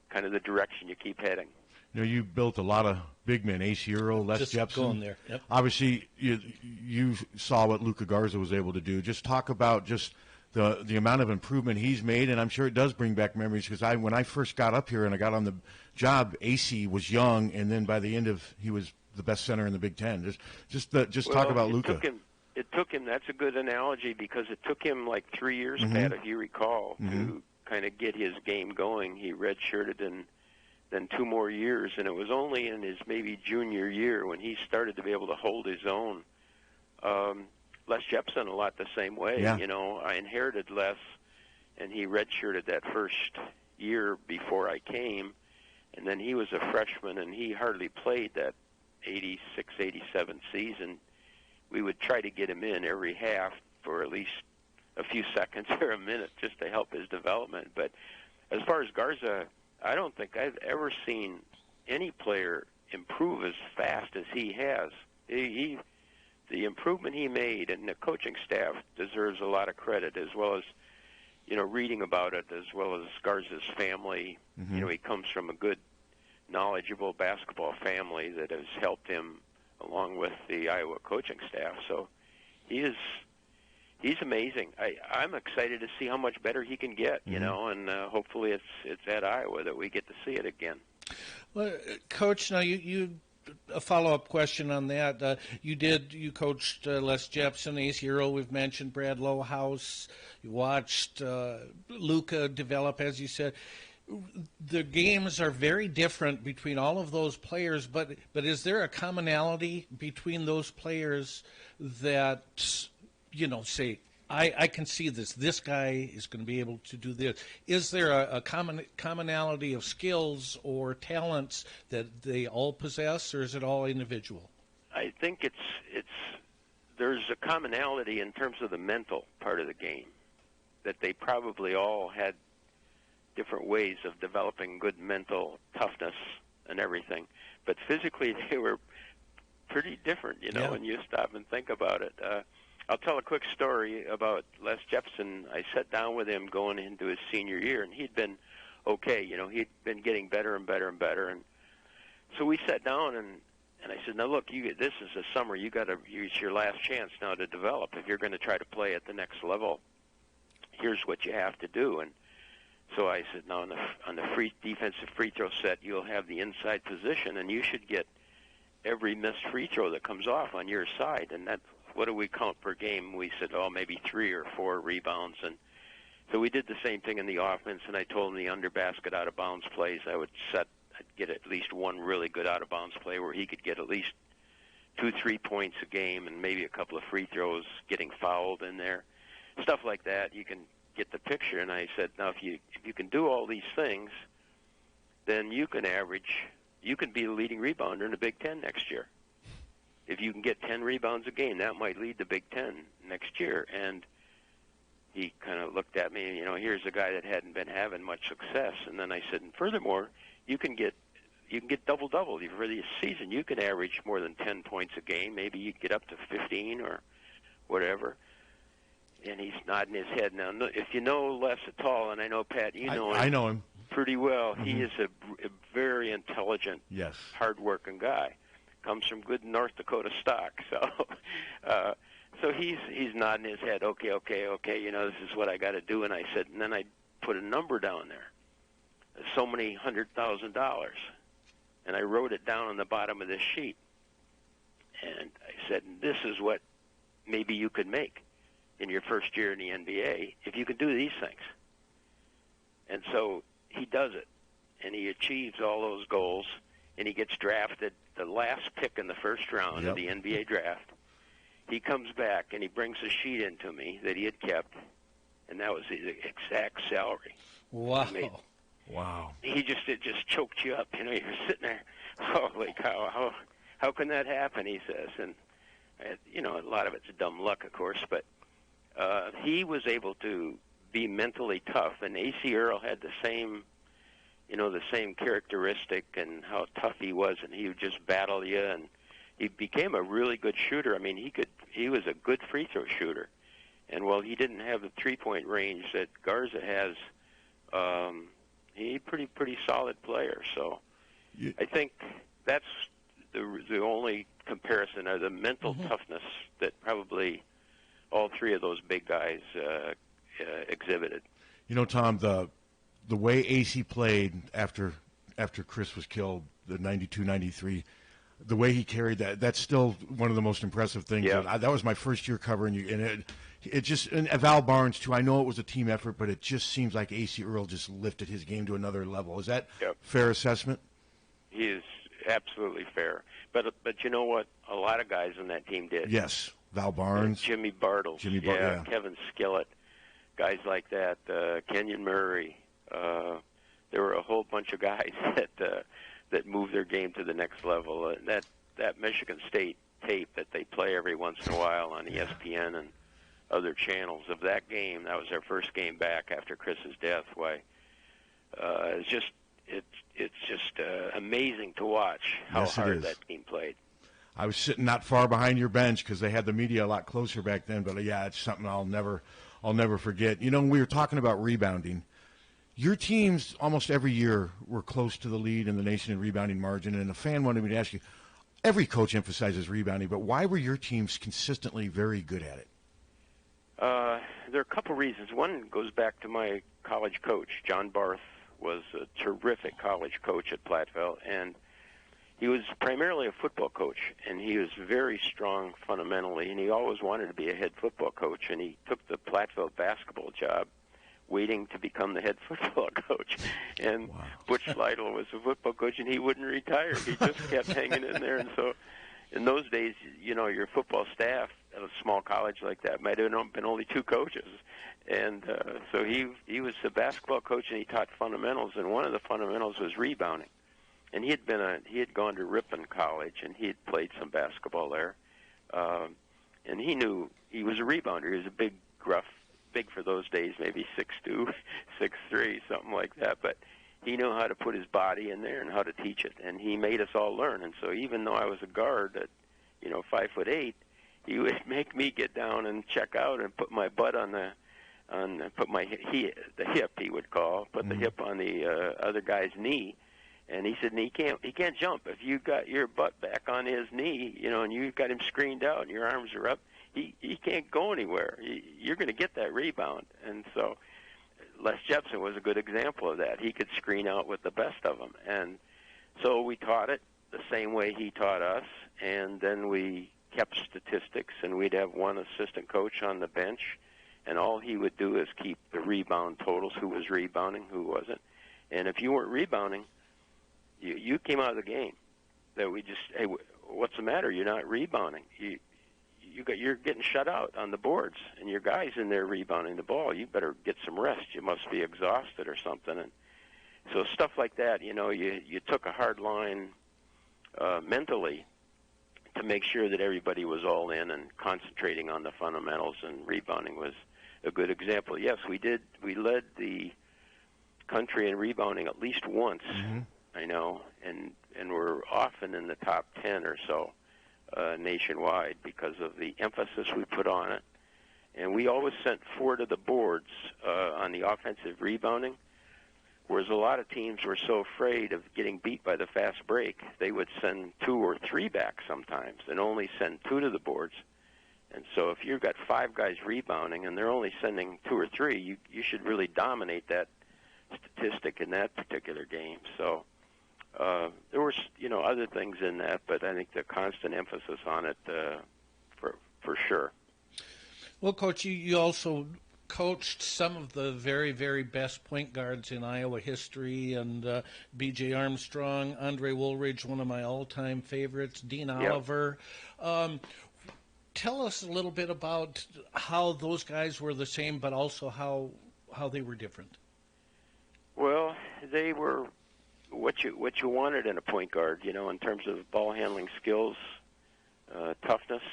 kind of the direction you keep heading. You built a lot of big men, AC Earl, Les Jepson. Going there. Yep. Obviously, you saw what Luka Garza was able to do. Just talk about just the amount of improvement he's made, and I'm sure it does bring back memories, because when I first got up here and I got on the job, AC was young, and then by the end he was the best center in the Big Ten. Just talk about Luka. It took him, that's a good analogy, because it took him like 3 years, Pat, if you recall, to kind of get his game going. He redshirted and then 2 more years, and it was only in his maybe junior year when he started to be able to hold his own. Les Jepson a lot the same way. Yeah. I inherited Les, and he redshirted that first year before I came, and then he was a freshman, and he hardly played that 86, 87 season. We would try to get him in every half for at least a few seconds or a minute just to help his development. But as far as Garza, I don't think I've ever seen any player improve as fast as he has. The improvement he made, and the coaching staff deserves a lot of credit, as well as, reading about it, as well as Garza's family. Mm-hmm. He comes from a good, knowledgeable basketball family that has helped him along with the Iowa coaching staff. So he's amazing. I'm excited to see how much better he can get, and hopefully it's at Iowa that we get to see it again. Well, Coach, now you a follow-up question on that. You coached Les Jepson, AC Earl, we've mentioned Brad Lowhouse. You watched Luka develop, as you said. The games are very different between all of those players, but is there a commonality between those players that, say, I can see this. This guy is going to be able to do this. Is there a commonality of skills or talents that they all possess, or is it all individual? I think there's a commonality in terms of the mental part of the game, that they probably all had different ways of developing good mental toughness and everything. But physically, they were pretty different, when you stop and think about it. I'll tell a quick story about Les Jepson. I sat down with him going into his senior year, and he'd been okay. He'd been getting better and better and better. And so we sat down, and I said, now, look, this is the summer. You got to use your last chance now to develop. If you're going to try to play at the next level, here's what you have to do. And so I said, now, on the free defensive free throw set, you'll have the inside position, and you should get every missed free throw that comes off on your side. And that's, what do we count per game? We said, maybe 3 or 4 rebounds. And so we did the same thing in the offense, and I told him the under-basket out-of-bounds plays, I'd get at least one really good out-of-bounds play where he could get at least 2-3 points a game and maybe a couple of free throws, getting fouled in there. Stuff like that, you can get the picture. And I said, now, if you can do all these things, then you can be the leading rebounder in the Big Ten next year. If you can get 10 rebounds a game, that might lead the Big Ten next year. And he kind of looked at me, here's a guy that hadn't been having much success. And then I said, and furthermore, you can get double-double for the season. You can average more than 10 points a game. Maybe you get up to 15 or whatever. And he's nodding his head. Now, if you know Les at all, and I know, Pat, you know him. I know him pretty well. Mm-hmm. He is a very intelligent, hard-working guy. Comes from good North Dakota stock, so he's nodding his head. Okay, this is what I got to do. And I said, and then I put a number down there, so many $100,000, and I wrote it down on the bottom of this sheet. And I said, this is what maybe you could make in your first year in the NBA if you can do these things. And so he does it, and he achieves all those goals, and he gets drafted the last pick in the first round of the NBA draft. He comes back, and he brings a sheet in to me that he had kept, and that was his exact salary. Wow. Wow. It just choked you up. You're sitting there, holy cow, how can that happen, he says. And, a lot of it's dumb luck, of course, but he was able to be mentally tough, and AC Earl had the same characteristic and how tough he was, and he would just battle you, and he became a really good shooter. I mean, he was a good free throw shooter, and while he didn't have the 3-point range that Garza has, he's pretty solid player. So I think that's the only comparison, or the mental toughness that probably all three of those big guys exhibited. Tom, the way AC played after Chris was killed, the 92-93, the way he carried that's still one of the most impressive things. Yeah. That was my first year covering you, and it just, and Val Barnes too. I know it was a team effort, but it just seems like AC Earl just lifted his game to another level. Is that fair assessment? He is absolutely fair. But you know what? A lot of guys on that team did. Yes, Val Barnes, Jimmy Bartles, Kevin Skillett, guys like that, Kenyon Murray. There were a whole bunch of guys that moved their game to the next level. That Michigan State tape that they play every once in a while on ESPN and other channels of that game, that was their first game back after Chris's death. It's it's just amazing to watch how Yes, it hard is. that team played. I was sitting not far behind your bench because they had the media a lot closer back then. But yeah, it's something I'll never forget. You know, when we were talking about rebounding, your teams almost every year were close to the lead in the nation in rebounding margin. And a fan wanted me to ask you, every coach emphasizes rebounding, but why were your teams consistently very good at it? There are a couple reasons. One goes back to my college coach. John Barth was a terrific college coach at Platteville, and he was primarily a football coach, and he was very strong fundamentally, and he always wanted to be a head football coach, and he took the Platteville basketball job waiting to become the head football coach. And wow. Butch Lytle was a football coach, and he wouldn't retire. He just kept hanging in there. And so in those days, you know, your football staff at a small college like that might have been only 2 coaches. And so he was a basketball coach, and he taught fundamentals, and one of the fundamentals was rebounding. And he had gone to Ripon College, and he had played some basketball there. And he knew he was a rebounder. He was a big, gruff, big for those days, maybe 6'2", 6'3", something like that. But he knew how to put his body in there and how to teach it. And he made us all learn. And so even though I was a guard at, 5'8", he would make me get down and check out and put my butt put my the hip, he would call, put the hip on the other guy's knee. And he said, he can't jump. If you got your butt back on his knee, and you've got him screened out and your arms are up, he can't go anywhere. You're going to get that rebound. And so Les Jepson was a good example of that. He could screen out with the best of them. And so we taught it the same way he taught us, and then we kept statistics, and we'd have one assistant coach on the bench, and all he would do is keep the rebound totals, who was rebounding, who wasn't. And if you weren't rebounding, you came out of the game. That we just, hey, what's the matter? You're not rebounding. You're getting shut out on the boards, and your guy's in there rebounding the ball. You better get some rest. You must be exhausted or something. And so stuff like that, you took a hard line mentally to make sure that everybody was all in and concentrating on the fundamentals, and rebounding was a good example. Yes, we did. We led the country in rebounding at least once, I know, and we're often in the top 10 or so nationwide because of the emphasis we put on it. And we always sent 4 to the boards on the offensive rebounding, whereas a lot of teams were so afraid of getting beat by the fast break, they would send 2 or 3 back sometimes and only send 2 to the boards. And so if you've got 5 guys rebounding and they're only sending 2 or 3, you should really dominate that statistic in that particular game. So there were, other things in that, but I think the constant emphasis on it for sure. Well, Coach, you also coached some of the very, very best point guards in Iowa history, and B.J. Armstrong, Andre Woolridge, one of my all-time favorites, Dean Oliver. Tell us a little bit about how those guys were the same, but also how they were different. Well, they were what you wanted in a point guard, in terms of ball handling skills, toughness,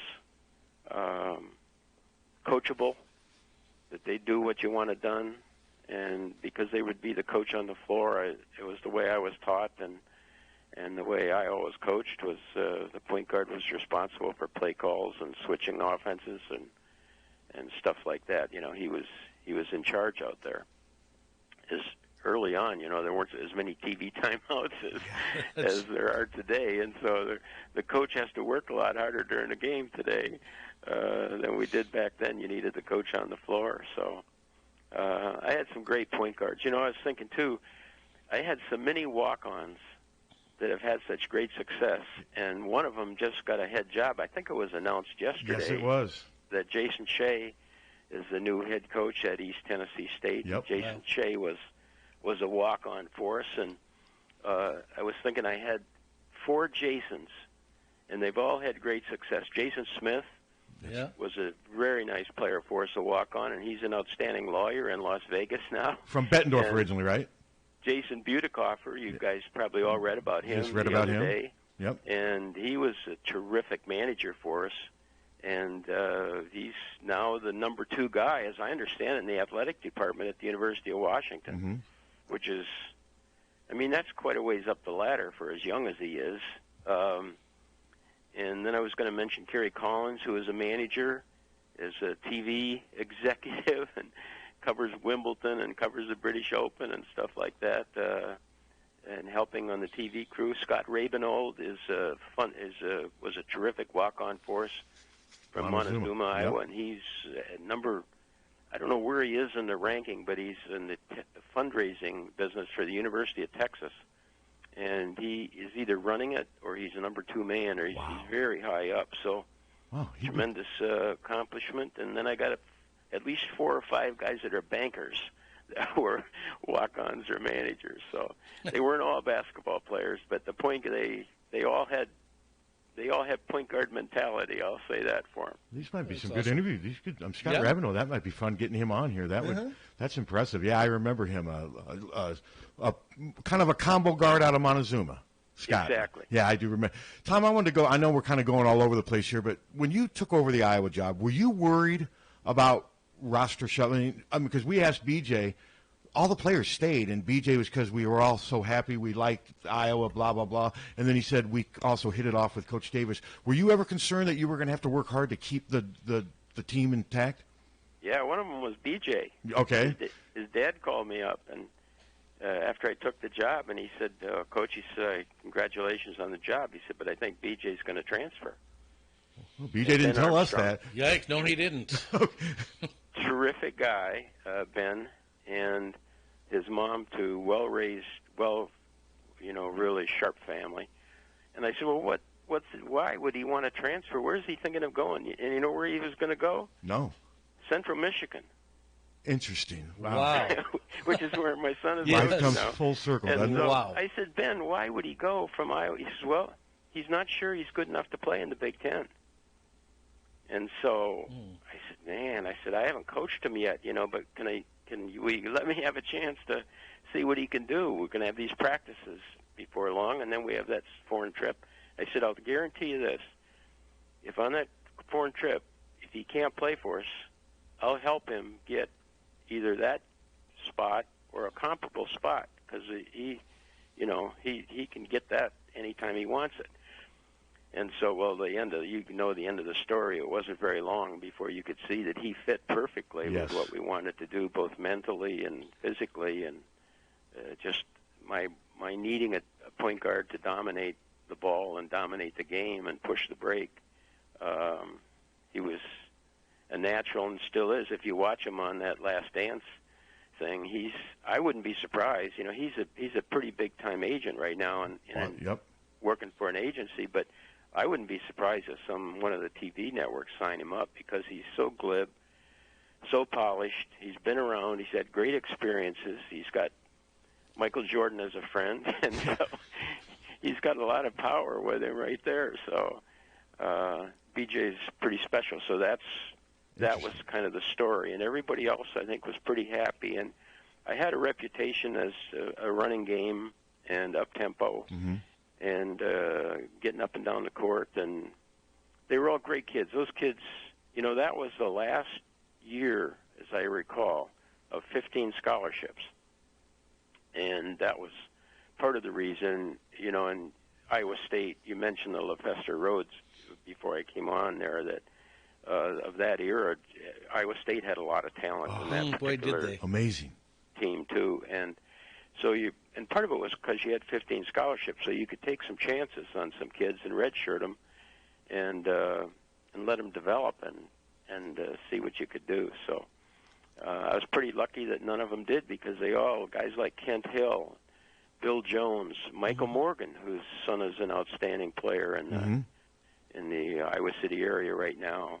coachable, that they do what you wanted done, and because they would be the coach on the floor, it was the way I was taught, and the way I always coached was the point guard was responsible for play calls and switching offenses and stuff like that. He was in charge out there. Early on, there weren't as many TV timeouts as there are today, and so the coach has to work a lot harder during the game today than we did back then. You needed the coach on the floor. So I had some great point guards. I was thinking, too, I had so many walk-ons that have had such great success, and one of them just got a head job. I think it was announced yesterday. Yes, it was. That Jason Shea is the new head coach at East Tennessee State. Yep. Jason Shea was a walk-on for us, and I was thinking I had 4 Jasons, and they've all had great success. Jason Smith was a very nice player for us, a walk-on, and he's an outstanding lawyer in Las Vegas now. From Bettendorf originally, right? Jason Butikoffer, you guys probably all read about him the other day. Yep. And he was a terrific manager for us, and he's now the number 2 guy, as I understand it, in the athletic department at the University of Washington. Which is I mean, that's quite a ways up the ladder for as young as he is. And then I was going to mention Kerry Collins, who is a manager, is a TV executive, and covers Wimbledon and covers the British Open and stuff like that, and helping on the TV crew. Scott Rabinold was a terrific walk-on for us from Montezuma, Iowa, and he's I don't know where he is in the ranking, but he's in the fundraising business for the University of Texas. And he is either running it or he's a number 2 man, or he's very high up. So tremendous accomplishment. And then I got at least 4 or 5 guys that are bankers that were walk-ons or managers. So they weren't all basketball players, but the point they all had point guard mentality. I'll say that for them. These might be some good interviews. Scott Rabinow, that might be fun getting him on here. That's impressive. Yeah, I remember him. A kind of a combo guard out of Montezuma. Scott. Exactly. Yeah, I do remember. Tom, I wanted to go. I know we're kind of going all over the place here, but when you took over the Iowa job, were you worried about roster shuffling? I mean, because we asked BJ. All the players stayed, and BJ was because we were all so happy. We liked Iowa, blah, blah, blah. And then he said we also hit it off with Coach Davis. Were you ever concerned that you were going to have to work hard to keep the team intact? Yeah, one of them was BJ. Okay. His dad called me up and after I took the job, and he said, Coach, he said, congratulations on the job. He said, but I think BJ's going to transfer. Well, BJ didn't tell us that. Yikes, no, he didn't. Terrific guy, Ben. And his mom to well-raised, really sharp family. And I said, well, why would he want to transfer? Where's he thinking of going? And you know where he was going to go? No. Central Michigan. Interesting. Wow. Which is where my son is. Life comes full circle, doesn't it? Wow. I said, Ben, why would he go from Iowa? He says, well, he's not sure he's good enough to play in the Big Ten. And so I said, man, I haven't coached him yet, but can we let me have a chance to see what he can do? We're going to have these practices before long, and then we have that foreign trip. I said, I'll guarantee you this. If on that foreign trip, if he can't play for us, I'll help him get either that spot or a comparable spot, because he can get that anytime he wants it. And so, the end of the story. It wasn't very long before you could see that he fit perfectly with what we wanted to do, both mentally and physically, and just my needing a point guard to dominate the ball and dominate the game and push the break. He was a natural and still is. If you watch him on that Last Dance thing, I wouldn't be surprised. He's a pretty big time agent right now, and working for an agency, but I wouldn't be surprised if one of the TV networks signed him up, because he's so glib, so polished. He's been around. He's had great experiences. He's got Michael Jordan as a friend, and so he's got a lot of power with him right there. So BJ's pretty special. So that was kind of the story, and everybody else I think was pretty happy. And I had a reputation as a running game and up tempo. Mm-hmm. And getting up and down the court, and they were all great kids. Those kids, that was the last year, as I recall, of 15 scholarships. And that was part of the reason, in Iowa State, you mentioned the LeFester Rhodes before I came on there, that of that era, Iowa State had a lot of talent in that particular amazing team, too. And so and part of it was because you had 15 scholarships, so you could take some chances on some kids and redshirt them, and let them develop and see what you could do. So I was pretty lucky that none of them did, because guys like Kent Hill, Bill Jones, Michael Morgan, whose son is an outstanding player in the Iowa City area right now.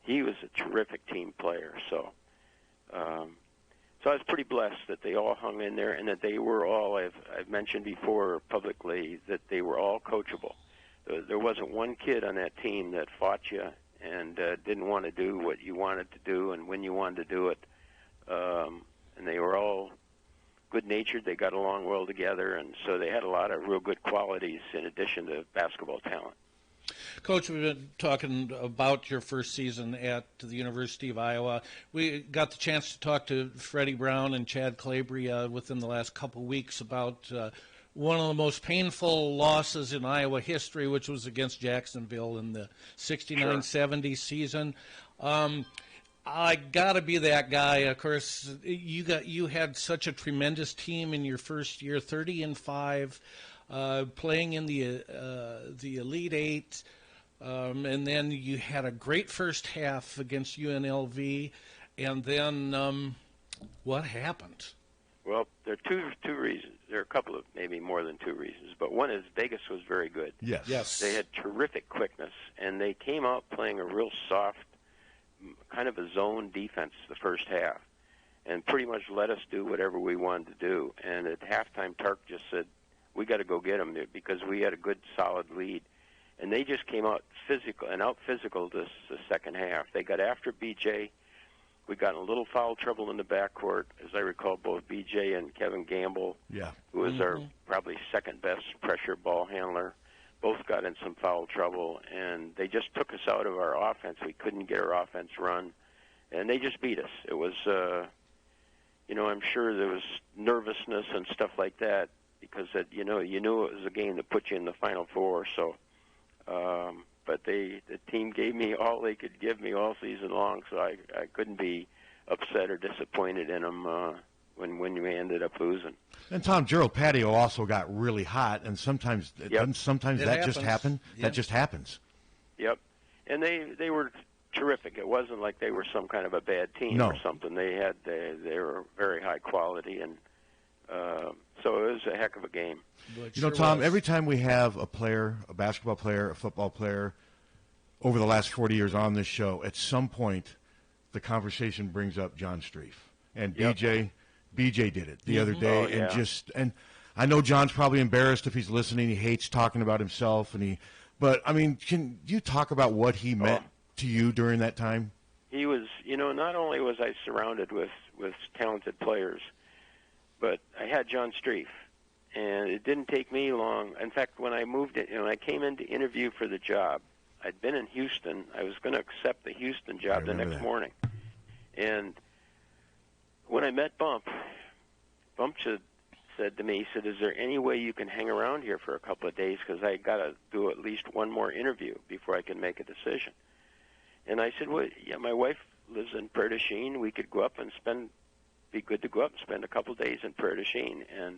He was a terrific team player. So I was pretty blessed that they all hung in there, and that they were all, I've mentioned before publicly, that they were all coachable. There wasn't one kid on that team that fought you and didn't want to do what you wanted to do and when you wanted to do it. And they were all good-natured. They got along well together, and so they had a lot of real good qualities in addition to basketball talent. Coach, we've been talking about your first season at the University of Iowa. We got the chance to talk to Freddie Brown and Chad Calabria within the last couple weeks about one of the most painful losses in Iowa history, which was against Jacksonville in the 69-70 season. I got to be that guy. Of course, you had such a tremendous team in your first year, 30-5, playing in the Elite Eight, and then you had a great first half against UNLV, and then what happened? Well, there are two reasons. There are a couple of maybe more than two reasons, but one is Vegas was very good. Yes. They had terrific quickness, and they came out playing a real soft, kind of a zone defense the first half, and pretty much let us do whatever we wanted to do. And at halftime, Tark just said, we got to go get them because we had a good, solid lead. And they just came out physical this the second half. They got after BJ. We got in a little foul trouble in the backcourt. As I recall, both BJ and Kevin Gamble, who was our probably second-best pressure ball handler, both got in some foul trouble, and they just took us out of our offense. We couldn't get our offense run, and they just beat us. It was, I'm sure there was nervousness and stuff like that because you knew it was a game that put you in the Final Four. So, but the team gave me all they could give me all season long, so I couldn't be upset or disappointed in them when we ended up losing. And Tom, Gerald Patio also got really hot, and sometimes that happens. just happen. Yeah. That just happens. Yep, and they were terrific. It wasn't like they were some kind of a bad team or something. They were very high quality, and so it was a heck of a game. Tom, every time we have a player, a basketball player, a football player, over the last 40 years on this show, at some point, the conversation brings up John Streif. And BJ did it the other day, and I know John's probably embarrassed if he's listening. He hates talking about himself, but I mean, can you talk about what he meant to you during that time? He was, not only was I surrounded with talented players, but I had John Streif, and it didn't take me long. In fact, when I I came in to interview for the job, I'd been in Houston. I was going to accept the Houston job the next morning, and when I met Bump said to me, he said, is there any way you can hang around here for a couple of days because I got to do at least one more interview before I can make a decision? And I said, well, yeah, my wife lives in Prairie du Chien. We could go up and be good to go up and spend a couple of days in Prairie du Chien. And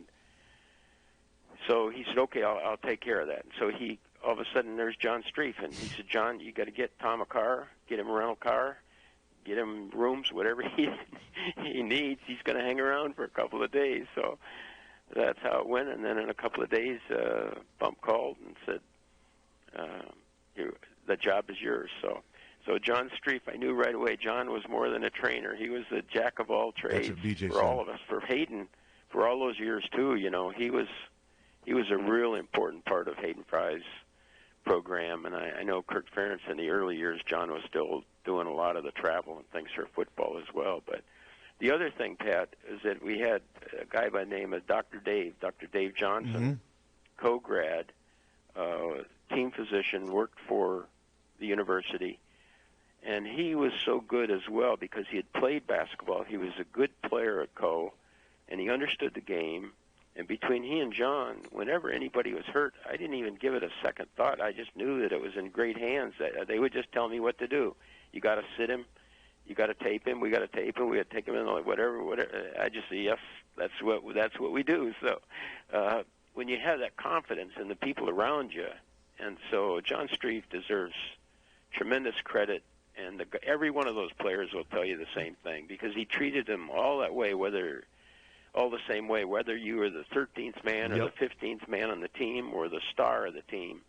so he said, okay, I'll take care of that. And so all of a sudden, there's John Streif, and he said, John, you got to get Tom a car, get him a rental car, get him rooms, whatever he needs. He's going to hang around for a couple of days. So that's how it went. And then in a couple of days, Bump called and said, the job is yours. So John Streif, I knew right away John was more than a trainer. He was the jack of all trades for all of us. For Hayden, for all those years too, he was a real important part of Hayden Fry's program. And I know Kirk Ferentz in the early years, John was still doing a lot of the travel and things for football as well. But the other thing, Pat, is that we had a guy by the name of Dr. Dave Johnson, co-grad, team physician, worked for the university. And he was so good as well because he had played basketball. He was a good player at Co, and he understood the game. And between he and John, whenever anybody was hurt, I didn't even give it a second thought. I just knew that it was in great hands. They would just tell me what to do. You got to sit him. You got to tape him. We got to tape him. We got to take him in. Whatever. I just say yes. That's what we do. So when you have that confidence in the people around you, and so John Streif deserves tremendous credit. And every one of those players will tell you the same thing because he treated them all that way, all the same way, whether you were the 13th man or the 15th man on the team or the star of the team.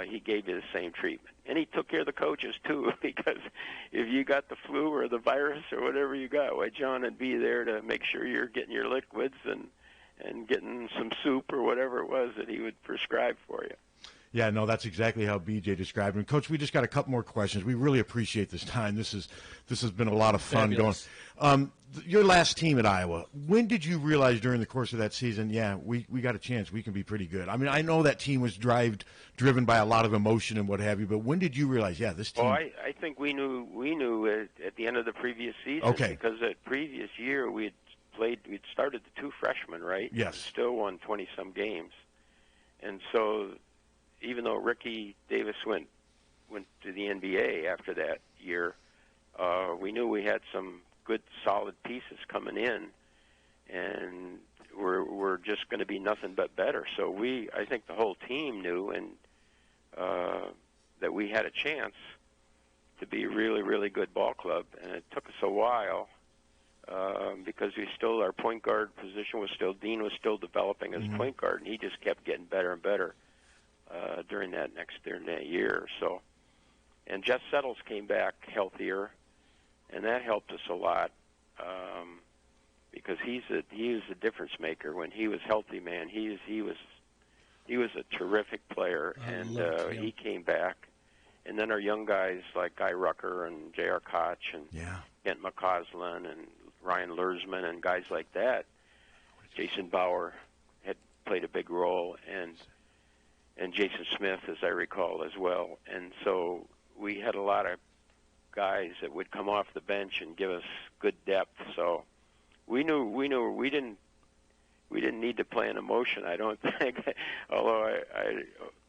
He gave you the same treatment. And he took care of the coaches, too, because if you got the flu or the virus or whatever you got, John would be there to make sure you're getting your liquids and getting some soup or whatever it was that he would prescribe for you. Yeah, no, that's exactly how BJ described him. Coach, we just got a couple more questions. We really appreciate this time. This has been a lot of fun Fabulous. going. Your last team at Iowa, when did you realize during the course of that season, we got a chance, we can be pretty good? I mean, I know that team was driven by a lot of emotion and what have you, but when did you realize, this team? Well, I think we knew at the end of the previous season, Okay. because that previous year we'd started the 2 freshmen, right? Yes. And still won 20-some games. And so even though Ricky Davis went to the NBA after that year, we knew we had some good, solid pieces coming in, and we're just going to be nothing but better. So I think the whole team knew and that we had a chance to be a really, really good ball club, and it took us a while because our point guard position Dean was still developing as point guard, and he just kept getting better and better during that year. So, and Jeff Settles came back healthier, and that helped us a lot because he was a difference maker when he was healthy. Man, he was a terrific player, and he came back. And then our young guys like Guy Rucker and J.R. Koch and Kent McCausland and Ryan Lursman and guys like that. Jason Bauer had played a big role, and Jason Smith, as I recall, as well. And so we had a lot of guys that would come off the bench and give us good depth. So we knew we didn't need to play an emotion, I don't think, although I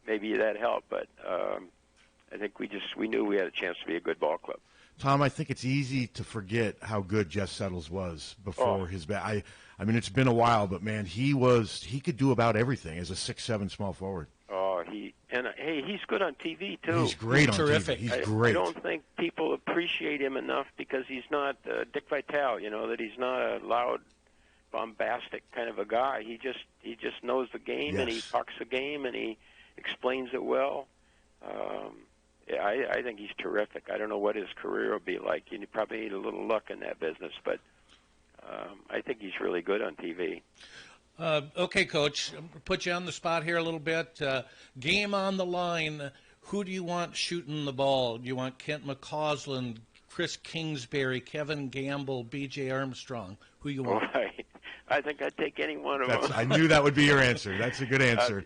maybe that helped, but I think we knew we had a chance to be a good ball club. Tom, I think it's easy to forget how good Jeff Settles was before his back. I mean, it's been a while, but man, he could do about everything as a 6'7" small forward. Oh, he's good on TV too. He's great on terrific. TV. He's great. I don't think people appreciate him enough because he's not Dick Vitale. That he's not a loud, bombastic kind of a guy. He just knows the game, and he talks the game, and he explains it well. I think he's terrific. I don't know what his career will be like. You probably need a little luck in that business, but I think he's really good on TV. Okay, Coach, put you on the spot here a little bit. Game on the line. Who do you want shooting the ball? Do you want Kent McCausland, Chris Kingsbury, Kevin Gamble, B.J. Armstrong? Who you want? I think I'd take any one of them. I knew that would be your answer. That's a good answer.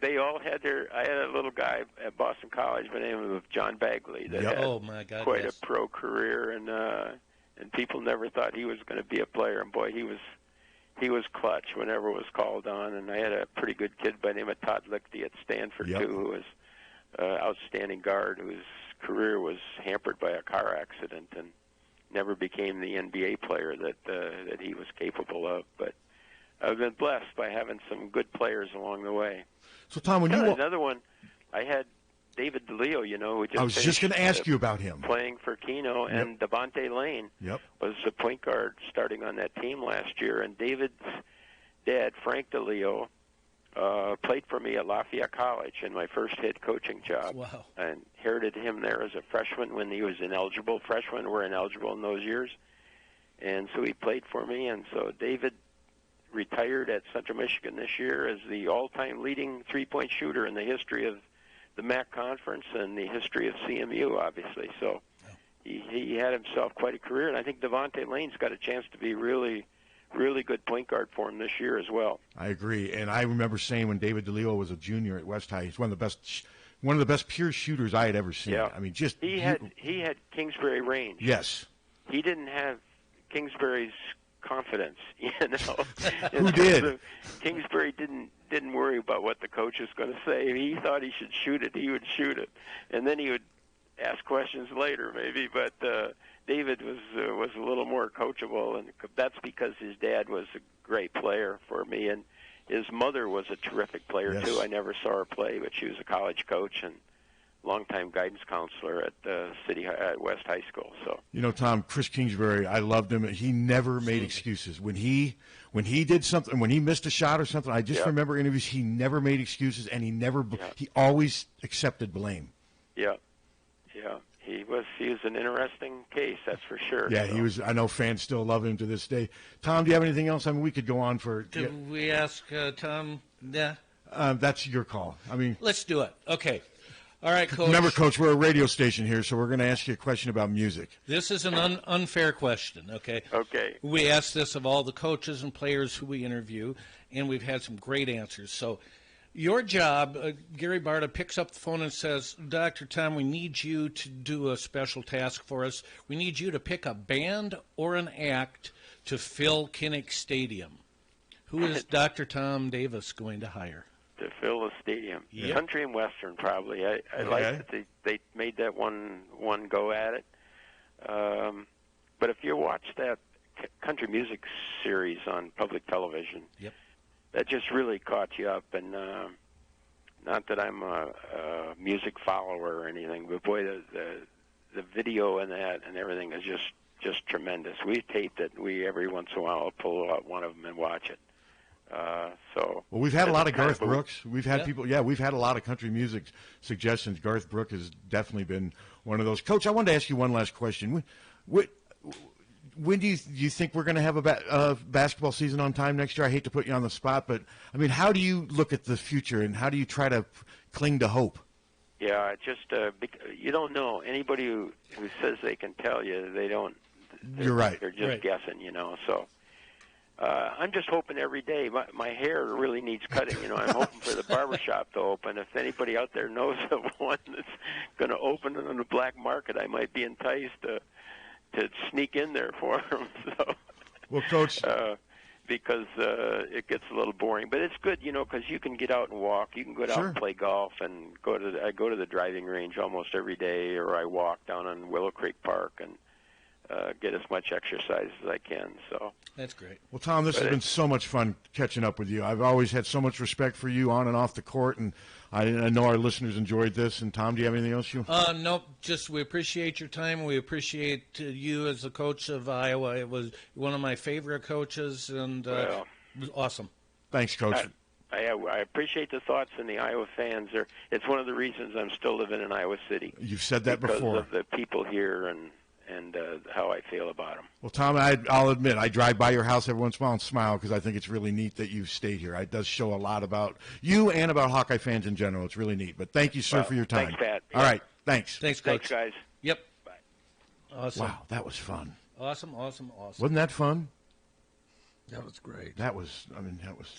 They all had I had a little guy at Boston College by the name of John Bagley that had quite a pro career, and people never thought he was going to be a player. And boy, he was clutch whenever it was called on. And I had a pretty good kid by the name of Todd Lichty at Stanford too, who was outstanding guard whose career was hampered by a car accident and never became the NBA player that he was capable of. But I've been blessed by having some good players along the way. So, Tom, another one, I had David DeLeo, who I was just going to ask you about him. Playing for Keno, and Devontae Lane was the point guard starting on that team last year. And David's dad, Frank DeLeo, played for me at Lafayette College in my first head coaching job. Wow. I inherited him there as a freshman when he was ineligible. Freshmen were ineligible in those years. And so he played for me, and so David retired at Central Michigan this year as the all-time leading three-point shooter in the history of the MAC Conference and the history of CMU, obviously. So he had himself quite a career, and I think Devontae Lane's got a chance to be really, really good point guard for him this year as well. I agree, and I remember saying when David DeLeo was a junior at West High, he's one of the best pure shooters I had ever seen. Yeah. I mean, he had Kingsbury range. Yes. He didn't have Kingsbury's confidence, Who did? Kingsbury didn't worry about what the coach was going to say. He thought he should shoot it, he would shoot it, and then he would ask questions later, maybe. But David was a little more coachable, and that's because his dad was a great player for me, and his mother was a terrific player too. I never saw her play, but she was a college coach and longtime guidance counselor at West High School. So Tom, Chris Kingsbury, I loved him. He never made excuses when he did something, when he missed a shot or something. I just remember interviews. He never made excuses, and he always accepted blame. Yeah. He was an interesting case, that's for sure. Yeah, he was. I know fans still love him to this day. Tom, do you have anything else? I mean, we could go on for. Did we ask Tom? Yeah. That's your call. I mean, let's do it. Okay. All right, Coach. Remember, Coach, we're a radio station here, so we're going to ask you a question about music. This is an unfair question, okay? Okay. We ask this of all the coaches and players who we interview, and we've had some great answers. So your job, Gary Barta picks up the phone and says, Dr. Tom, we need you to do a special task for us. We need you to pick a band or an act to fill Kinnick Stadium. Who is Dr. Tom Davis going to hire? To fill the stadium. Yep. Country and Western, probably. I like that they made that one go at it. But if you watch that country music series on public television, yep, that just really caught you up. And not that I'm a music follower or anything, but boy, the video and that and everything is just tremendous. We taped it. We every once in a while will pull out one of them and watch it. Well, we've had a lot of Garth Brooks. We've had people. Yeah, we've had a lot of country music suggestions. Garth Brooks has definitely been one of those. Coach, I wanted to ask you one last question. When do you think we're going to have a basketball season on time next year? I hate to put you on the spot, but I mean, how do you look at the future and how do you try to cling to hope? Yeah, just you don't know. Anybody who says they can tell you, they don't. You're right. They're just guessing, So. I'm just hoping every day. My hair really needs cutting. I'm hoping for the barbershop to open. If anybody out there knows of one that's going to open on the black market, I might be enticed to sneak in there for them. So, well, Coach, because it gets a little boring, but it's good, because you can get out and walk. You can go out and play golf, and I go to the driving range almost every day, or I walk down on Willow Creek Park and get as much exercise as I can. So that's great. Well, Tom, this has been so much fun catching up with you. I've always had so much respect for you on and off the court, and I know our listeners enjoyed this. And Tom, do you have anything else you? Nope. Just we appreciate your time. We appreciate you as the coach of Iowa. It was one of my favorite coaches, and it was awesome. Thanks, Coach. I appreciate the thoughts in the Iowa fans. It's one of the reasons I'm still living in Iowa City. You've said that before. Because of the people here and how I feel about them. Well, Tom, I'll admit, I drive by your house every once in a while and smile because I think it's really neat that you've stayed here. It does show a lot about you and about Hawkeye fans in general. It's really neat. But thank you, sir, for your time. Thanks, Pat. All right. Thanks. Thanks, Coach. Thanks, guys. Yep. Bye. Awesome. Wow, that was fun. Awesome. Wasn't that fun? That was great. That was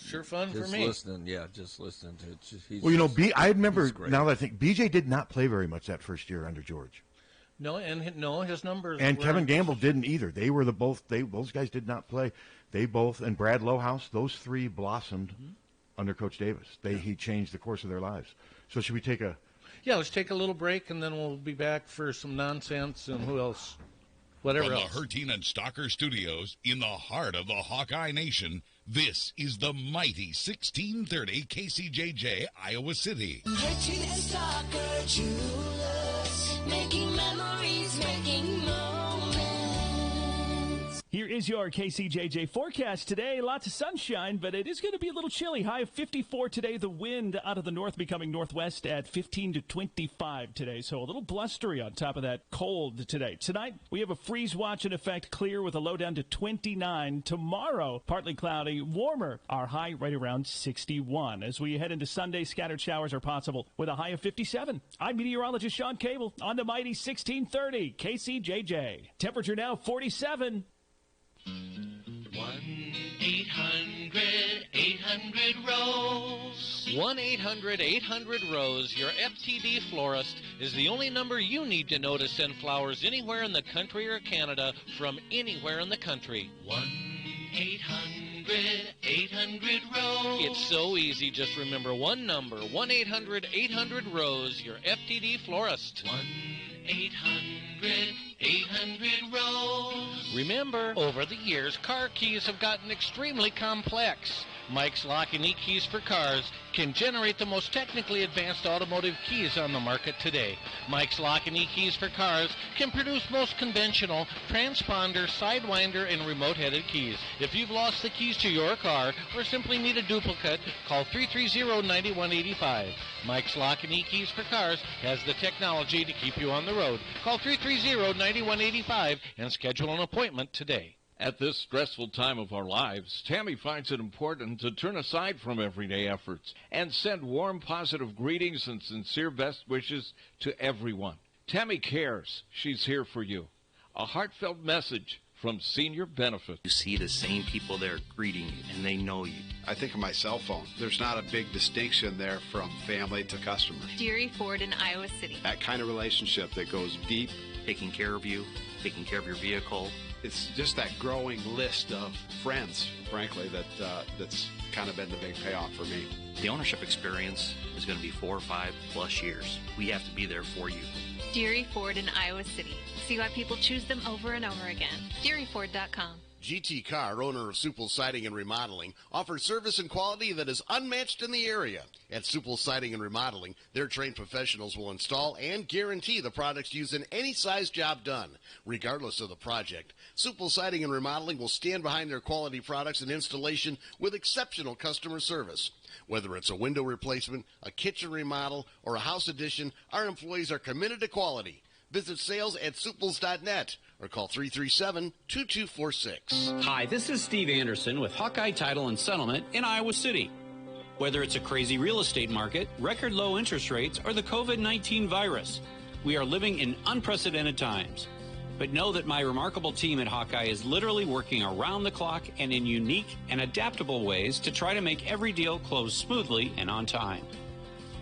sure fun for me. Just listening to it. I remember, now that I think, BJ did not play very much that first year under George. No, his numbers. And Kevin Gamble didn't either. They were those guys did not play. They both, and Brad Lowhouse, those three blossomed under Coach Davis. He changed the course of their lives. So should we take a? Yeah, let's take a little break, and then we'll be back for some nonsense and who else, whatever else. From the Harty and Stalker Studios in the heart of the Hawkeye Nation, this is the mighty 1630 KCJJ, Iowa City. Harty and Stalker Jewelers, making memories, making moments. Here is your KCJJ forecast today. Lots of sunshine, but it is going to be a little chilly. High of 54 today. The wind out of the north becoming northwest at 15 to 25 today. So a little blustery on top of that cold today. Tonight, we have a freeze watch in effect, clear with a low down to 29. Tomorrow, partly cloudy, warmer. Our high right around 61. As we head into Sunday, scattered showers are possible with a high of 57. I'm meteorologist Sean Cable on the mighty 1630 KCJJ. Temperature now 47. 1-800-800-ROSE. 1-800-800-ROSE. Your FTD florist is the only number you need to know to send flowers anywhere in the country or Canada from anywhere in the country. 1-800-800-ROSE. It's so easy. Just remember one number. 1-800-800-ROSE. Your FTD florist. 1-800-800-ROSE. Remember, over the years, car keys have gotten extremely complex. Mike's Lock and E-Keys for Cars can generate the most technically advanced automotive keys on the market today. Mike's Lock and E-Keys for Cars can produce most conventional transponder, sidewinder, and remote-headed keys. If you've lost the keys to your car or simply need a duplicate, call 330-9185. Mike's Lock and E-Keys for Cars has the technology to keep you on the road. Call 330-9185 and schedule an appointment today. At this stressful time of our lives, Tammy finds it important to turn aside from everyday efforts and send warm, positive greetings and sincere best wishes to everyone. Tammy cares. She's here for you. A heartfelt message from Senior Benefits. You see the same people there greeting you, and they know you. I think of my cell phone. There's not a big distinction there from family to customers. Deary Ford in Iowa City. That kind of relationship that goes deep. Taking care of you, taking care of your vehicle. It's just that growing list of friends, frankly, that's kind of been the big payoff for me. The ownership experience is going to be 4 or 5 plus years. We have to be there for you. Deary Ford in Iowa City. See why people choose them over and over again. DearyFord.com. GT Carr, owner of Supple Siding and Remodeling, offers service and quality that is unmatched in the area. At Supple Siding and Remodeling, their trained professionals will install and guarantee the products used in any size job done, regardless of the project. Supple Siding and Remodeling will stand behind their quality products and installation with exceptional customer service. Whether it's a window replacement, a kitchen remodel, or a house addition, our employees are committed to quality. Visit sales at suples.net or call 337-2246. Hi, this is Steve Anderson with Hawkeye Title and Settlement in Iowa City. Whether it's a crazy real estate market, record low interest rates, or the COVID-19 virus, we are living in unprecedented times. But know that my remarkable team at Hawkeye is literally working around the clock and in unique and adaptable ways to try to make every deal close smoothly and on time.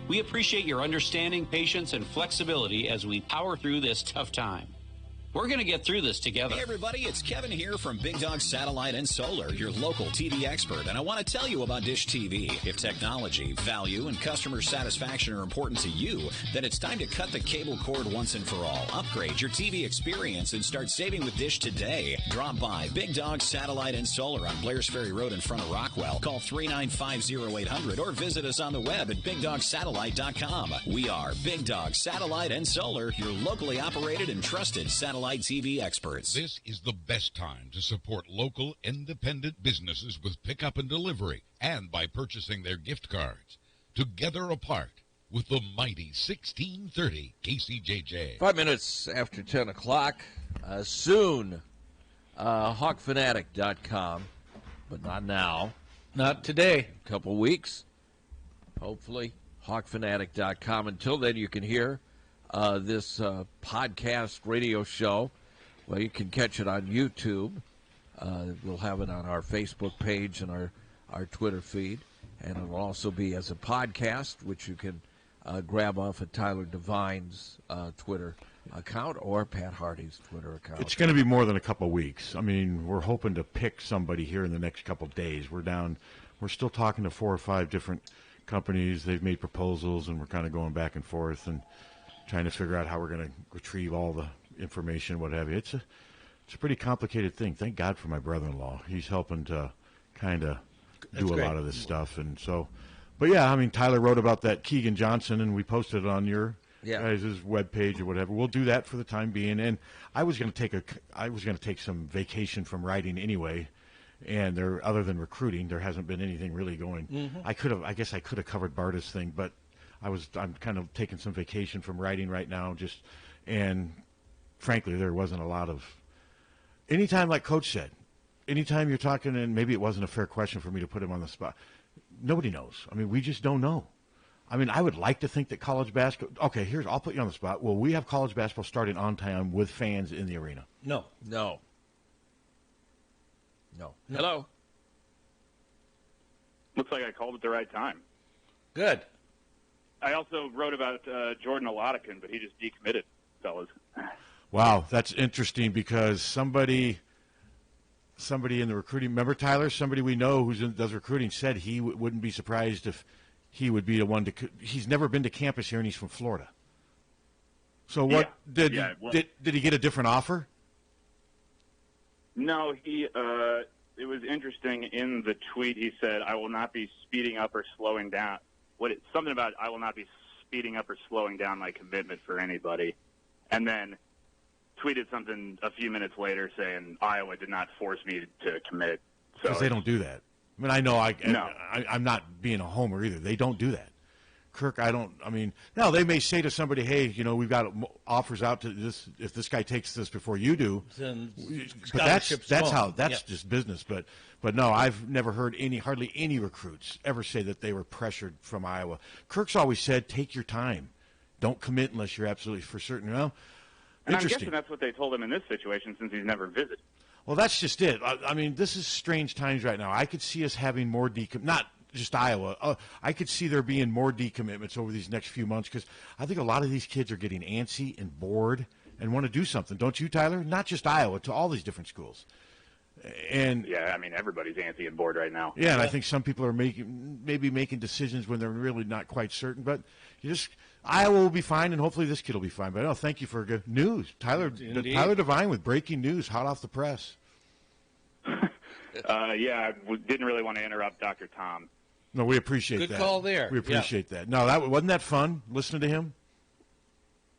We appreciate your understanding, patience, and flexibility as we power through this tough time. We're going to get through this together. Hey, everybody, it's Kevin here from Big Dog Satellite and Solar, your local TV expert, and I want to tell you about Dish TV. If technology, value, and customer satisfaction are important to you, then it's time to cut the cable cord once and for all. Upgrade your TV experience and start saving with Dish today. Drop by Big Dog Satellite and Solar on Blair's Ferry Road in front of Rockwell. Call 395-0800 or visit us on the web at BigDogSatellite.com. We are Big Dog Satellite and Solar, your locally operated and trusted satellite TV experts. This is the best time to support local independent businesses with pickup and delivery and by purchasing their gift cards. Together apart with the mighty 1630 KCJJ. 5 minutes after 10 o'clock. Soon, hawkfanatic.com, but not now. Not today. A couple weeks, hopefully, hawkfanatic.com. Until then, you can hear this podcast radio show. Well, you can catch it on YouTube. We'll have it on our Facebook page and our Twitter feed. And it will also be as a podcast, which you can grab off of Tyler Devine's Twitter account or Pat Harty's Twitter account. It's going to be more than a couple of weeks. I mean, we're hoping to pick somebody here in the next couple of days. We're still talking to 4 or 5 different companies. They've made proposals, and we're kind of going back and forth and trying to figure out how we're going to retrieve all the information, what have you. It's a pretty complicated thing. Thank God for my brother-in-law. He's helping to kind of do a lot of this stuff. And so, but yeah, I mean, Tyler wrote about that Keegan Johnson, and we posted it on your guys' webpage or whatever. We'll do that for the time being. And I was going to take some vacation from writing anyway. And other than recruiting, there hasn't been anything really going. Mm-hmm. I guess I could have covered Barta's thing, but I'm kind of taking some vacation from writing right now, and frankly, there wasn't a lot of. Anytime, like Coach said, anytime you're talking, and maybe it wasn't a fair question for me to put him on the spot. Nobody knows. I mean, we just don't know. I mean, I would like to think that college basketball. Okay, I'll put you on the spot. Will we have college basketball starting on time with fans in the arena? No. Hello. Looks like I called at the right time. Good. I also wrote about Jordan Oladikin, but he just decommitted, fellas. Wow, that's interesting because somebody in the recruiting, remember Tyler, somebody we know who does recruiting said he wouldn't be surprised if he would be the one to. He's never been to campus here, and he's from Florida. So what did he get a different offer? No, it was interesting. In the tweet, he said, "I will not be speeding up or slowing down." Something about I will not be speeding up or slowing down my commitment for anybody, and then tweeted something a few minutes later saying Iowa did not force me to commit. Because they don't do that. I mean, I know I'm not being a homer either. They don't do that. Kirk, now they may say to somebody, hey, we've got offers out to this, if this guy takes this before you do. Then But that's just business. But no, I've never heard hardly any recruits ever say that they were pressured from Iowa. Kirk's always said, take your time. Don't commit unless you're absolutely for certain. And I'm guessing that's what they told him in this situation since he's never visited. Well, that's just it. This is strange times right now. I could see us having more not just Iowa. I could see there being more decommitments over these next few months because I think a lot of these kids are getting antsy and bored and want to do something. Don't you, Tyler? Not just Iowa, to all these different schools. And yeah, everybody's antsy and bored right now. Yeah, and I think some people are making decisions when they're really not quite certain. But Iowa will be fine, and hopefully this kid will be fine. But thank you for good news, Tyler. Tyler Devine with breaking news, hot off the press. I didn't really want to interrupt Dr. Tom. No, we appreciate that. Good call there. We appreciate that. No, wasn't that fun listening to him?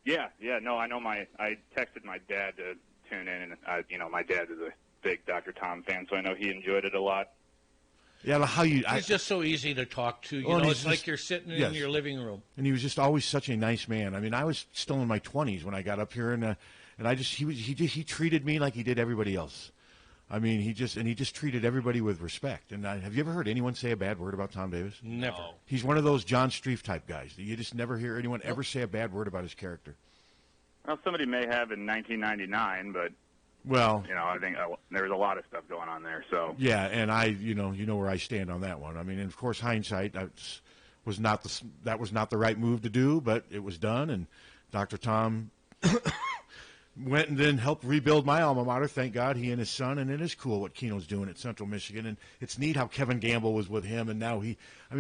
Yeah. No, I know I texted my dad to tune in, and my dad is a big Dr. Tom fan, so I know he enjoyed it a lot. Yeah, he's just so easy to talk to. It's like you're sitting in your living room. And he was just always such a nice man. I was still in my 20s when I got up here, and he treated me like he did everybody else. He just treated everybody with respect. And have you ever heard anyone say a bad word about Tom Davis? Never. He's one of those John Streif type guys. You just never hear anyone ever say a bad word about his character. Well, somebody may have in 1999, but I think there was a lot of stuff going on there. So yeah, and you know where I stand on that one. And of course, hindsight was not the right move to do, but it was done. And Dr. Tom went and then helped rebuild my alma mater. Thank God, he and his son. And it is cool what Keno's doing at Central Michigan. And it's neat how Kevin Gamble was with him, and now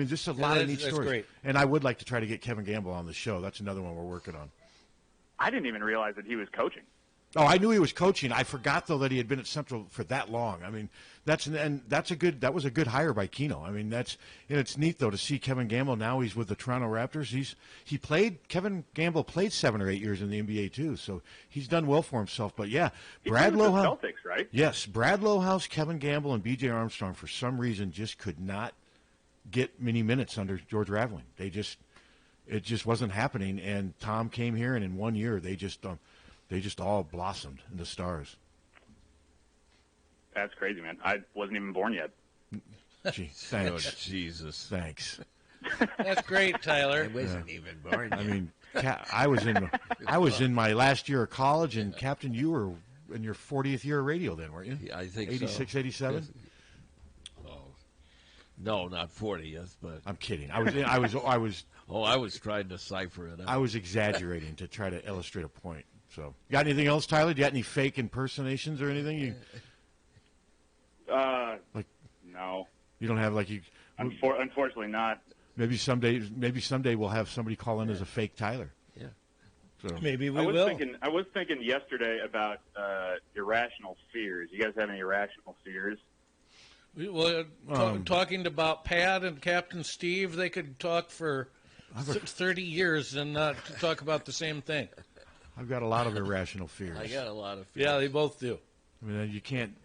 just a lot of neat stories. Great. And I would like to try to get Kevin Gamble on the show. That's another one we're working on. I didn't even realize that he was coaching. Oh, I knew he was coaching. I forgot though that he had been at Central for that long. That was a good hire by Keno. It's neat though to see Kevin Gamble now. He's with the Toronto Raptors. Kevin Gamble played 7 or 8 years in the NBA too, so he's done well for himself. But yeah, Brad Lohaus, Celtics, right? Yes, Brad Lohaus, Kevin Gamble, and B.J. Armstrong for some reason just could not get many minutes under George Raveling. It just wasn't happening. And Tom came here, and in 1 year they just all blossomed into stars. That's crazy, man. I wasn't even born yet. Gee, thanks. Oh, Jesus. Thanks. That's great, Tyler. I wasn't even born yet. I was in my last year of college, and Captain, you were in your 40th year of radio then, weren't you? Yeah, I think 86, so. 87? Yes. Oh. No, not 40th, but I'm kidding. I was trying to cipher it out. I was exaggerating to try to illustrate a point. So, got anything else, Tyler? Do you got any fake impersonations or anything? No. You don't have Unfortunately, not. Maybe someday we'll have somebody call in as a fake Tyler. Yeah. So maybe we will. I was thinking yesterday about irrational fears. You guys have any irrational fears? Well, talking about Pat and Captain Steve, they could talk for 30 years and not talk about the same thing. I've got a lot of irrational fears. I got a lot of fears. Yeah, they both do. You can't.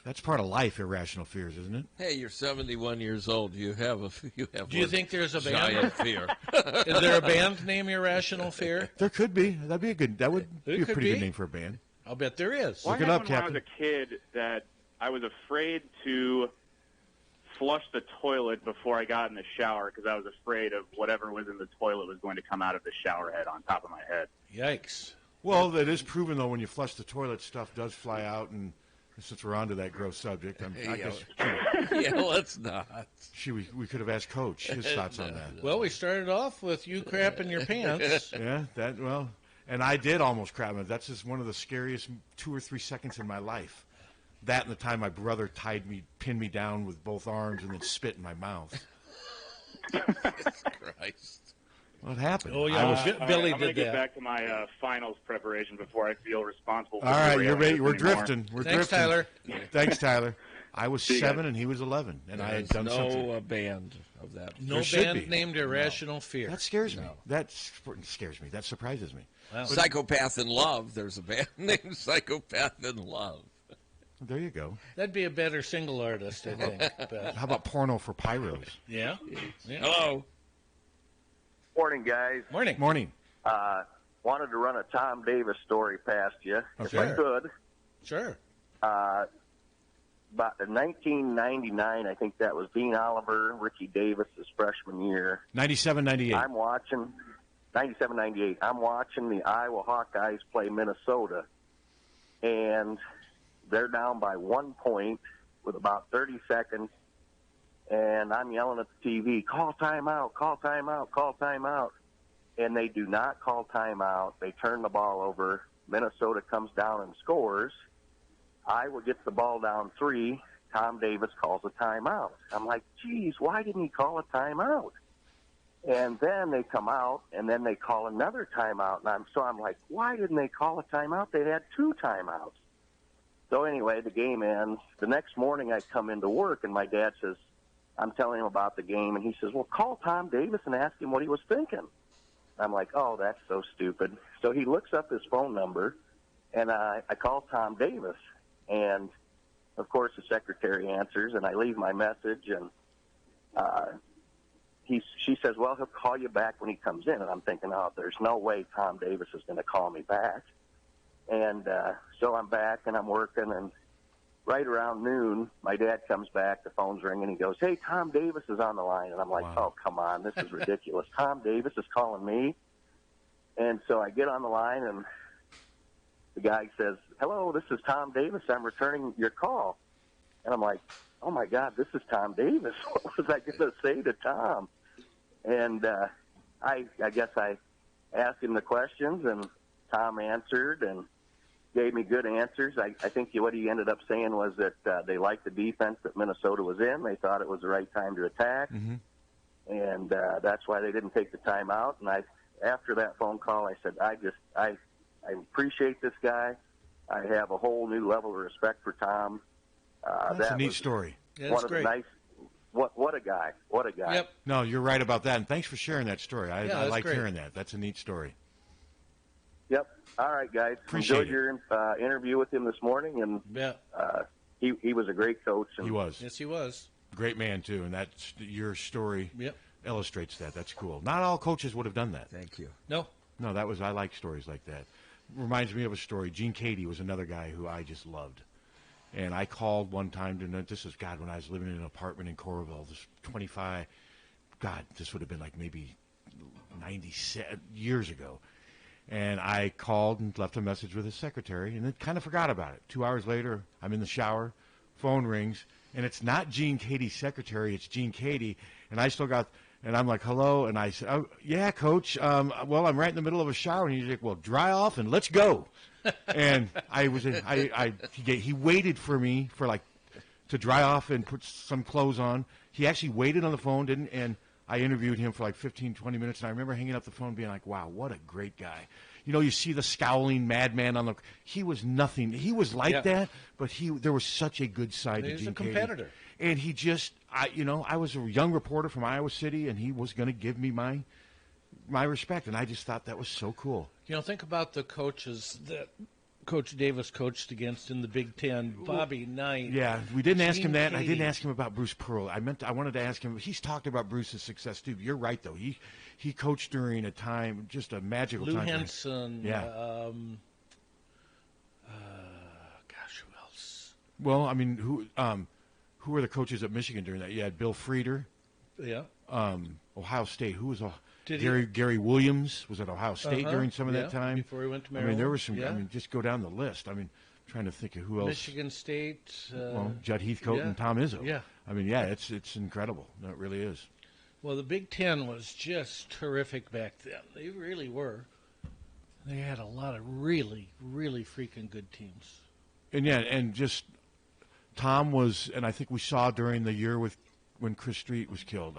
That's part of life, irrational fears, isn't it? Hey, you're 71 years old. You have. Do you think there's a band? Giant fear. Is there a band named Irrational Fear? There could be. That would be a pretty good name for a band. I'll bet there is. Look it up, Captain. When I was a kid, that I was afraid to flush the toilet before I got in the shower because I was afraid of whatever was in the toilet was going to come out of the shower head on top of my head. Yikes. Well, it is proven, though, when you flush the toilet, stuff does fly out, and since we're on to that gross subject, I guess... Yeah, let's not. We could have asked Coach his thoughts on that. Well, we started off with you crapping your pants. Yeah, and I did almost crap. That's just one of the scariest 2 or 3 seconds in my life. That and the time my brother pinned me down with both arms and then spit in my mouth. Christ. What happened? Oh, yeah. Billy I'm did that. I'm going to get back to my finals preparation before I feel responsible for all right, you're ready. We're anymore. drifting. Thanks, Tyler. Thanks, Tyler. I was 7 and he was 11, and I had done something. No band of that. No band named Irrational Fear. That scares me. That scares me. That surprises me. Wow. Psychopath in Love. There's a band named Psychopath in Love. There you go. That'd be a better single artist, I think. How about Porno for Pyros? Yeah. Hello. Morning, guys. Morning. Wanted to run a Tom Davis story past you, if I Sure. could. Sure. About 1999, I think that was Dean Oliver, Ricky Davis's freshman year. 97, 98. I'm watching 97, 98. I'm watching the Iowa Hawkeyes play Minnesota, and they're down by 1 point with about 30 seconds, and I'm yelling at the TV, call timeout, call timeout, call timeout. And they do not call timeout. They turn the ball over. Minnesota comes down and scores. Iowa gets the ball down 3. Tom Davis calls a timeout. I'm like, geez, why didn't he call a timeout? And then they come out, and then they call another timeout. And I'm like, why didn't they call a timeout? They had 2 timeouts. So anyway, the game ends. The next morning I come into work, and my dad says, I'm telling him about the game, and he says, well, call Tom Davis and ask him what he was thinking. I'm like, oh, that's so stupid. So he looks up his phone number, and I call Tom Davis. And, of course, the secretary answers, and I leave my message. And she says, well, he'll call you back when he comes in. And I'm thinking, oh, there's no way Tom Davis is going to call me back. And so I'm back, and I'm working. And right around noon, my dad comes back. The phone's ringing. He goes, hey, Tom Davis is on the line. And I'm like, oh, come on. This is ridiculous. Tom Davis is calling me. And so I get on the line, and the guy says, hello, this is Tom Davis. I'm returning your call. And I'm like, oh, my God, this is Tom Davis. What was I going to say to Tom? And I guess I asked him the questions, and Tom answered and gave me good answers. I think what he ended up saying was that they liked the defense that Minnesota was in. They thought it was the right time to attack, and that's why they didn't take the timeout. And after that phone call, I said, I appreciate this guy. I have a whole new level of respect for Tom. That's a neat story. Yeah, that's great. What a guy. What a guy. Yep. No, you're right about that, and thanks for sharing that story. I like great. hearing that. That's a neat story. Yep. All right, guys. Appreciate Enjoyed your interview with him this morning, and he was a great coach. And He was. Yes, he was. Great man, too, and that's your story illustrates that. That's cool. Not all coaches would have done that. Thank you. No, I like stories like that. Reminds me of a story. Gene Cady was another guy who I just loved. And I called one time, this is, God, when I was living in an apartment in Coralville, this 25, God, this would have been like maybe 97 years ago. And I called and left a message with his secretary, and then kind of forgot about it. 2 hours later, I'm in the shower, phone rings, and it's not Gene Cady's secretary, it's Gene Cady, and I still got, and I'm like, hello, and I said, oh, yeah, Coach, well, I'm right in the middle of a shower, and he's like, well, dry off and let's go. And he waited for me to dry off and put some clothes on. He actually waited on the phone, and I interviewed him for like 15, 20 minutes, and I remember hanging up the phone being like, wow, what a great guy. You know, you see the scowling madman he was nothing. He was like that, but there was such a good side to Gene Cady. He was a competitor. And he just, I was a young reporter from Iowa City, and he was going to give me my respect, and I just thought that was so cool. You know, think about the coaches that Coach Davis coached against in the Big Ten. Bobby Knight. Yeah, we didn't ask him that. Cady. I didn't ask him about Bruce Pearl. I wanted to ask him. He's talked about Bruce's success too. You're right, though. He coached during a time, just a magical Lou time. Henson. Yeah. Gosh, who else? Well, I mean, who were the coaches at Michigan during that? You had Bill Frieder. Yeah. Ohio State. Who was Did Gary Williams was at Ohio State during some of that time. Before he went to I Maryland. mean, there was some. Yeah. I mean, just go down the list. I mean, I'm trying to think of who else. Michigan State. Judd Heathcote and Tom Izzo. Yeah. I mean, yeah, it's incredible. No, it really is. Well, the Big Ten was just terrific back then. They really were. They had a lot of really, really freaking good teams. And yeah, and just Tom was, and I think we saw during the year when Chris Street was killed.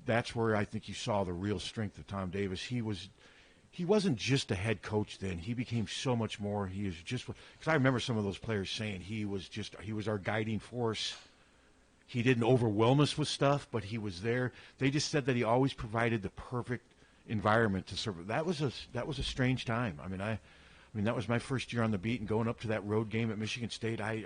That's where I think you saw the real strength of Tom Davis. He wasn't just a head coach then. He became so much more. He is just, because I remember some of those players saying he was our guiding force. He didn't overwhelm us with stuff, but he was there. They just said that he always provided the perfect environment to serve. That was a strange time. I mean, I mean, that was my first year on the beat, and going up to that road game at Michigan State, I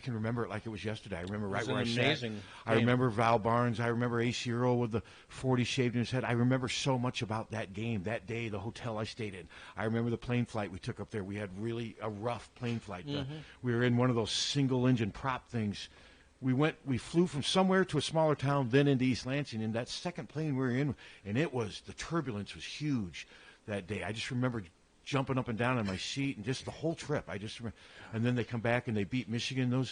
can remember it like it was yesterday. I remember right where I sat. I remember Val Barnes. I remember A.C. Earl with the 40 shaved in his head. I remember so much about that game, that day, the hotel I stayed in. I remember the plane flight we took up there. We had really a rough plane flight. We were in one of those single-engine prop things. We flew from somewhere to a smaller town, then into East Lansing, and that second plane we were in, and the turbulence was huge that day. I just remember jumping up and down in my seat, and just the whole trip. And then they come back and they beat Michigan.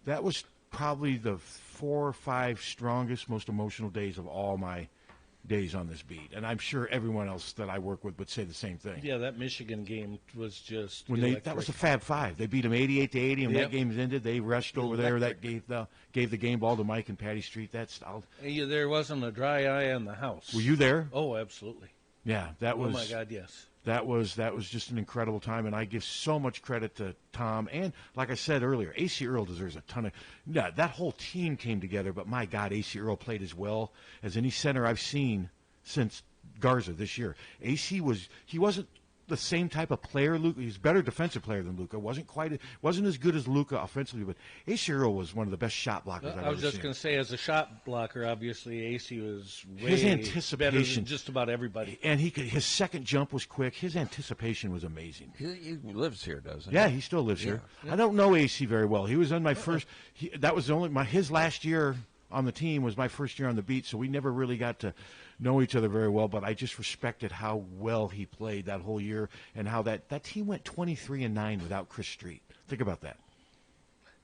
That was probably the 4 or 5 strongest, most emotional days of all my days on this beat. And I'm sure everyone else that I work with would say the same thing. Yeah, that Michigan game was just that was the Fab Five. They beat them 88-80, and that game ended. They rushed over there. That gave the game ball to Mike and Patty Street. There wasn't a dry eye in the house. Were you there? Oh, absolutely. Yeah, that was. Oh my God, yes. That was just an incredible time, and I give so much credit to Tom. And like I said earlier, A.C. Earl deserves a ton of. Yeah, that whole team came together, but my God, A.C. Earl played as well as any center I've seen since Garza this year. A.C. wasn't the same type of player. Luka, he's a better defensive player than Luka. Wasn't as good as Luka offensively, but A.C. Earl was one of the best shot blockers I've ever seen. I was just going to say, as a shot blocker, obviously A.C. was his anticipation better than just about everybody. And his second jump was quick. His anticipation was amazing. He lives here, doesn't he? Yeah, he still lives here. I don't know A.C. very well. He was on my first. That was his last year on the team was my first year on the beat, so we never really got to know each other very well, but I just respected how well he played that whole year and how that team went 23-9 without Chris Street. Think about that.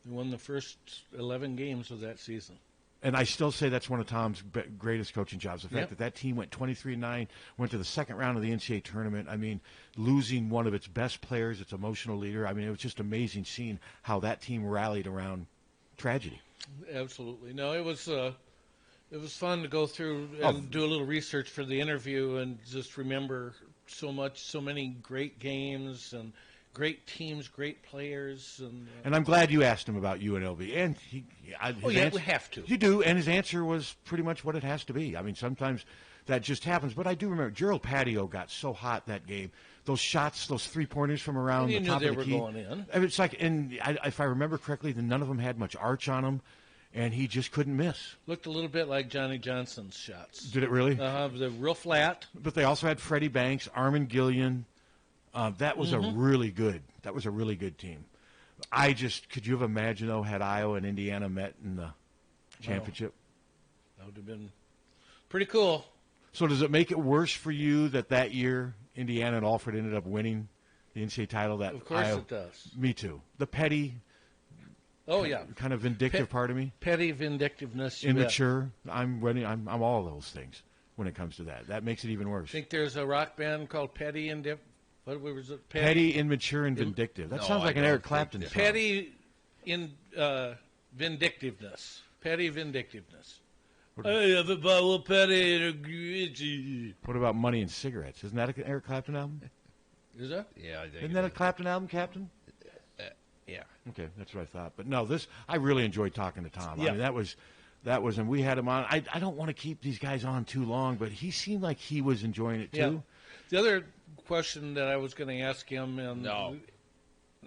They won the first 11 games of that season. And I still say that's one of Tom's greatest coaching jobs, the fact that team went 23-9, went to the second round of the NCAA tournament. I mean, losing one of its best players, its emotional leader. I mean, it was just amazing seeing how that team rallied around tragedy. Absolutely. No, it was fun to go through and do a little research for the interview and just remember so many great games and great teams, great players. And I'm glad you asked him about UNLV. And we have to. You do, and his answer was pretty much what it has to be. I mean, sometimes that just happens. But I do remember Gerald Patio got so hot that game. Those shots, those three-pointers from around the top of the key. You knew they were going in. I mean, it's like, if I remember correctly, none of them had much arch on them. And he just couldn't miss. Looked a little bit like Johnny Johnson's shots. Did it really? They're real flat. But they also had Freddie Banks, Armin Gillian. That was a really good team. Could you have imagined, though, had Iowa and Indiana met in the championship? That would have been pretty cool. So does it make it worse for you that year Indiana and Alfred ended up winning the NCAA title? Of course it does. Me too. The petty... Oh yeah, kind of vindictive part of me. Petty vindictiveness, immature. I'm all those things when it comes to that. That makes it even worse. I think there's a rock band called Petty and what was it? Petty, immature, and vindictive. That sounds like an Eric Clapton song. Petty vindictiveness. Petty vindictiveness. I have a bottle of Petty and a gritty. What about Money and Cigarettes? Isn't that an Eric Clapton album? Is that? Yeah, I think. Isn't that a Clapton album, Captain? Yeah. Okay, that's what I thought. But no, I really enjoyed talking to Tom. Yeah. I mean, that was, and we had him on. I don't want to keep these guys on too long, but he seemed like he was enjoying it too. Yeah. The other question that I was going to ask him,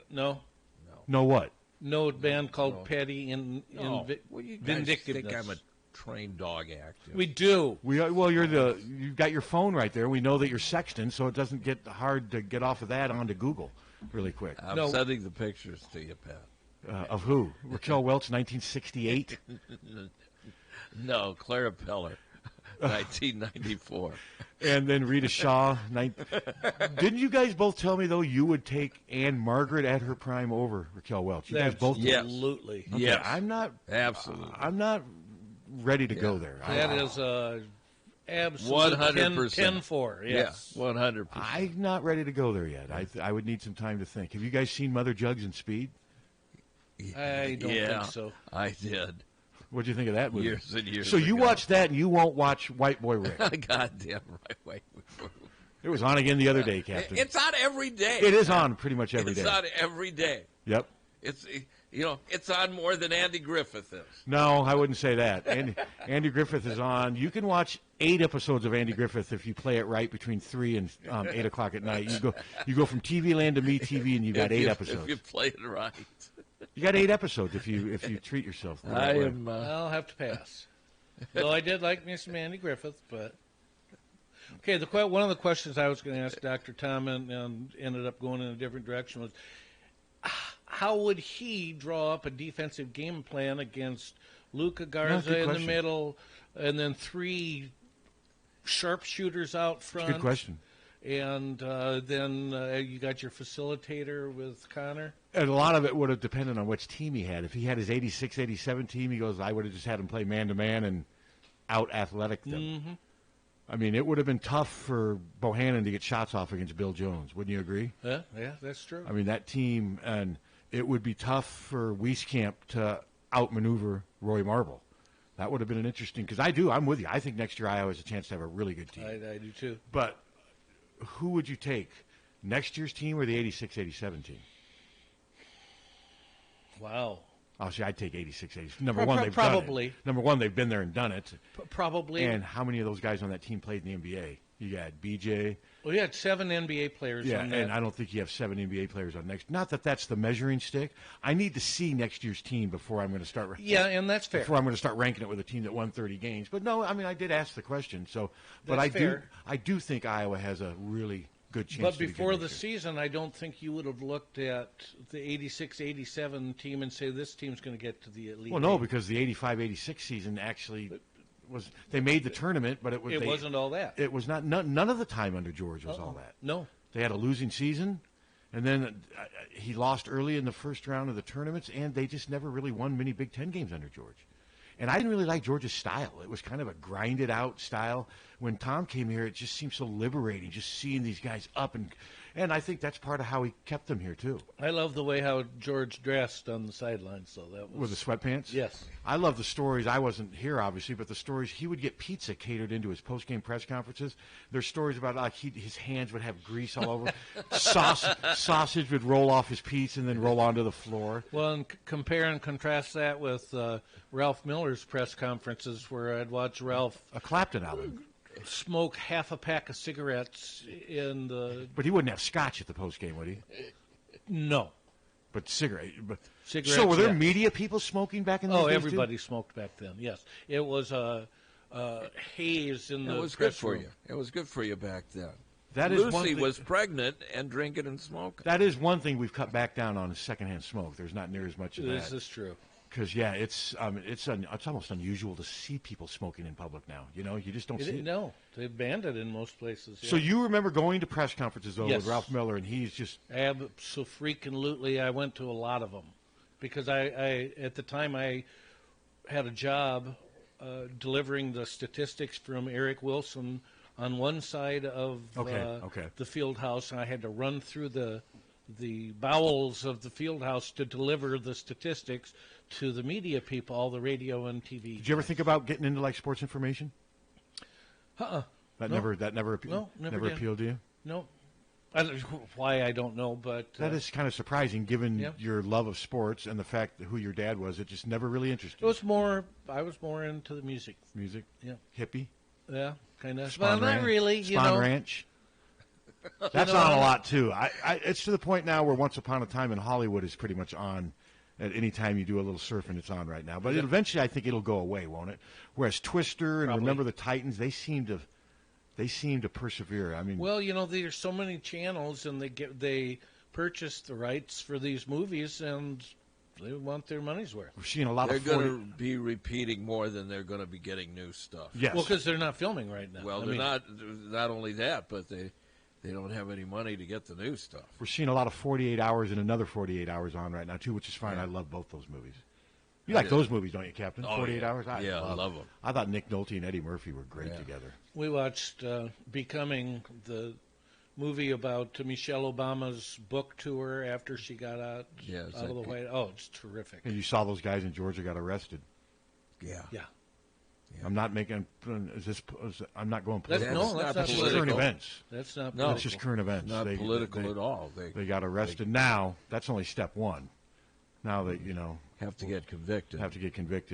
No, what? No, a band called Petty and well, you guys Vindictiveness. think I'm a trained dog actor. We do. You've got your phone right there. We know that you're sexting, so it doesn't get hard to get off of that onto Google really quick. I'm sending the pictures to you, Pat. Of who? Raquel Welch, 1968? No, Clara Peller, 1994. And then Rita Shaw. Didn't you guys both tell me, though, you would take Anne Margaret at her prime over Raquel Welch? You guys both did? Absolutely. Okay, yes. I'm not. Absolutely. I'm not ready to go there. That is absolute 100%. 10-4, yes. Yeah, 100%. I'm not ready to go there yet. I would need some time to think. Have you guys seen Mother Jugs and Speed? I don't think so. I did. What do you think of that movie? Years and years So you ago. watch that and you won't watch White Boy Rick. Goddamn right, White Boy Rick. It was on again the other day, Captain. It's on every day. It is on pretty much every day. It's on every day. Yep. You know, it's on more than Andy Griffith is. No, I wouldn't say that. Andy Griffith is on. You can watch 8 episodes of Andy Griffith if you play it right between 3 and 8 o'clock at night. You go from TV Land to MeTV, and you got 8 episodes. If you play it right, you got 8 episodes if you treat yourself. I'll have to pass. Though I did like me some Andy Griffith, but okay. One of the questions I was going to ask Dr. Tom and ended up going in a different direction was, how would he draw up a defensive game plan against Luka Garza in the middle, and then 3 sharpshooters out front? Good question. And then you got your facilitator with Connor. And a lot of it would have depended on which team he had. If he had his 86, 87 team, he goes, I would have just had him play man-to-man and out-athletic them. Mm-hmm. I mean, it would have been tough for Bohannon to get shots off against Bill Jones. Wouldn't you agree? Yeah, that's true. I mean, that team, and it would be tough for Wieskamp to outmaneuver Roy Marble. That would have been an interesting, because I'm with you. I think next year Iowa has a chance to have a really good team. I do too. But who would you take, next year's team or the 86, 87 team? Wow. Oh, see, I'd take 86, 87. Number one, they've been there and done it. Probably. And how many of those guys on that team played in the NBA? You got BJ. Well, you had 7 NBA players on that. And I don't think you have 7 NBA players on next. Not that that's the measuring stick. I need to see next year's team before I'm going to start. Yeah, and that's fair. Before I'm going to start ranking it with a team that won 30 games. But no, I mean, I did ask the question. So, but that's fair. I do think Iowa has a really good chance. But before the season, I don't think you would have looked at the 86-87 team and say this team's going to get to the elite. Well, no, because the 85-86 season actually was. They made the tournament, but it wasn't all that. It was not. None of the time under George was all that. No, they had a losing season, and then he lost early in the first round of the tournaments, and they just never really won many Big Ten games under George. And I didn't really like George's style. It was kind of a grinded-out style. When Tom came here, it just seemed so liberating, just seeing these guys up. And I think that's part of how he kept them here, too. I love the way how George dressed on the sidelines. So that was... With the sweatpants? Yes. I love the stories. I wasn't here, obviously, but the stories. He would get pizza catered into his post-game press conferences. There's stories about like his hands would have grease all over. Sausage would roll off his pizza and then roll onto the floor. Well, and compare and contrast that with Ralph Miller's press conferences, where I'd watch Ralph a Clapton album smoke half a pack of cigarettes in the. But he wouldn't have scotch at the post game, would he? No. But cigarettes. So were there media people smoking back in those days? Everybody smoked back then. Yes, it was haze in the. It was good for you. It was good for you back then. That is Lucy was pregnant and drinking and smoking. That is one thing we've cut back down on is secondhand smoke. There's not near as much of that. This is true. Because it's almost unusual to see people smoking in public now. You know, you just don't see it. No, they've banned it in most places. Yeah. So you remember going to press conferences though with Ralph Miller, and he's just Abso-freaking-lutely. I went to a lot of them because I at the time I had a job delivering the statistics from Eric Wilson on one side of the field house, and I had to run through the bowels of the field house to deliver the statistics to the media people, all the radio and TV. Did you ever think about getting into like sports information? That never appealed to you? No. Why, I don't know, but that is kind of surprising given your love of sports and the fact that who your dad was. It just never really interested you. I was more into the music. Music? Yeah. Hippie? Yeah, kind of. Spawn not really. Spawn Ranch? That's on a lot, too. It's to the point now where Once Upon a Time in Hollywood is pretty much on. At any time you do a little surfing, it's on right now. But eventually I think it'll go away, won't it? Whereas Twister and Remember the Titans, they seem to persevere. I mean, well, there's so many channels, and they purchase the rights for these movies, and they want their money's worth. We're seeing a lot of. They're going to be repeating more than they're going to be getting new stuff. Yes. Well, because they're not filming right now. Well, not only that, but they don't have any money to get the new stuff. We're seeing a lot of 48 Hours and another 48 Hours on right now, too, which is fine. Yeah. I love both those movies. You like those movies, don't you, Captain? 48 Hours? I love them. I thought Nick Nolte and Eddie Murphy were great together. We watched Becoming, the movie about Michelle Obama's book tour after she got out of the White House. Oh, it's terrific. And you saw those guys in Georgia got arrested. Yeah. Yeah. I'm not making. I'm not going political. That's not political. Current events. That's not. No, it's just current events. Not political at all. They got arrested. Now that's only step one. Now that have to get convicted.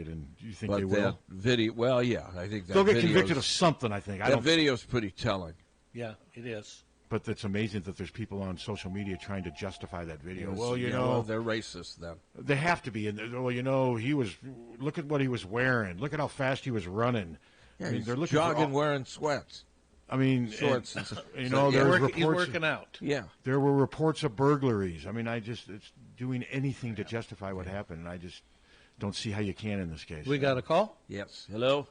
And do you think But they will? that video, well, yeah, I think that they'll get video's- convicted of something. I think that video's pretty telling. Yeah, it is. But it's amazing that there's people on social media trying to justify that video. Yes, Well, well, they're racist then. They have to be. And look at what he was wearing. Look at how fast he was running. Yeah, I mean, he's they're looking jogging, for wearing sweats. I mean, shorts. There So, was yeah. reports. He's working out. Yeah. There were reports of burglaries. I mean, it's doing anything to justify what happened, and I just don't see how you can in this case. We got a call? Yes. Hello?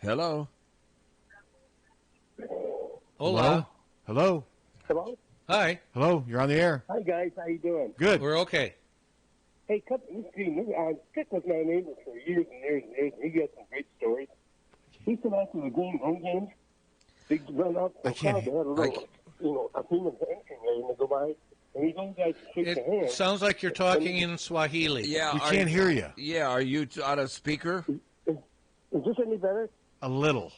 Hello? Hola. Hello? Hello? Hi. Hello? You're on the air. Hi, guys. How you doing? Good. We're okay. Hey, Stick with my neighbor for years and years and years, and he got some great stories. He said after the home games, they run out to the crowd. They had a little, a human entryway, and they go by, and these old guys shake their hands. Sounds like you're talking in Swahili. Yeah, we can't hear you. Yeah, are you on a speaker? Is this any better? A little.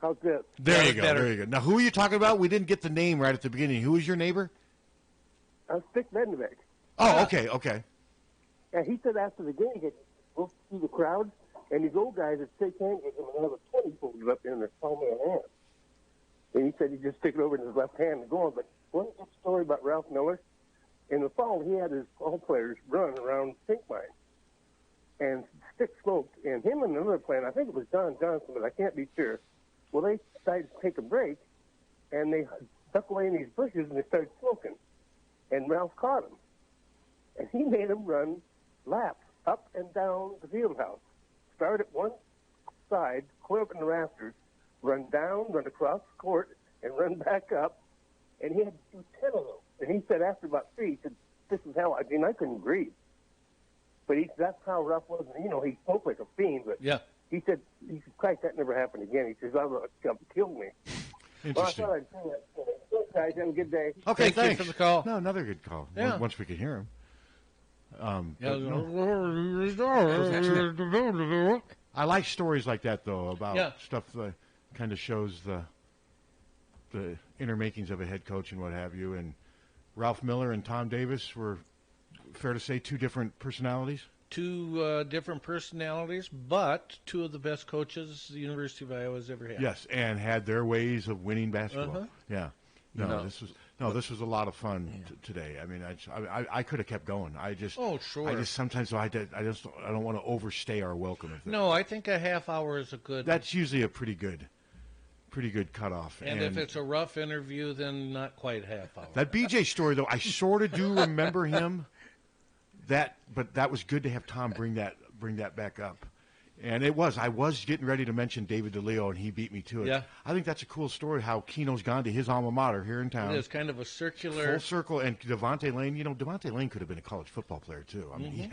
How's this? There you go. There you go. Now, who are you talking about? We didn't get the name right at the beginning. Who is your neighbor? Stick Mednevik. Oh, okay. And he said after the game, he'd go through the crowd, and these old guys would shake hands with him, and another 20 folded up in their palm of their hand. And he said he'd just stick it over in his left hand and go on. But one good story about Ralph Miller, in the fall, he had his ball players run around Pink Mine. And Stick smoked, and him and another player, I think it was Don Johnson, but I can't be sure. Well, they decided to take a break, and they stuck away in these bushes, and they started smoking. And Ralph caught him. And he made him run laps up and down the field house. Start at one side, clear up in the rafters, run down, run across the court, and run back up. And he had to do 10 of those. And he said after about 3, he said, this is hell. I mean, I couldn't breathe. But that's how rough was. He spoke like a fiend. But yeah. He said, Christ, that never happened again. He says, that killed me. Interesting. Well, I thought I'd say that. Guys, have a good day. Okay, Thank you for the call. No, another good call. Yeah. Once we could hear him. I like stories like that, though, about stuff that kind of shows the inner makings of a head coach and what have you. And Ralph Miller and Tom Davis were, fair to say, two different personalities? Two different personalities, but two of the best coaches the University of Iowa has ever had. Yes, and had their ways of winning basketball. Uh-huh. Yeah. This was a lot of fun today. I mean, I could have kept going. Oh, sure. I just sometimes I don't want to overstay our welcome. No, I think a half hour is a good. That's usually a pretty good cutoff. And if it's a rough interview, then not quite half hour. That BJ story, though, I sort of do remember him. But that was good to have Tom bring that back up. And I was getting ready to mention David DeLeo, and he beat me to it. Yeah. I think that's a cool story, how Keno's gone to his alma mater here in town. It is kind of a circular. Full circle. And Devontae Lane, Devontae Lane could have been a college football player, too. I mean,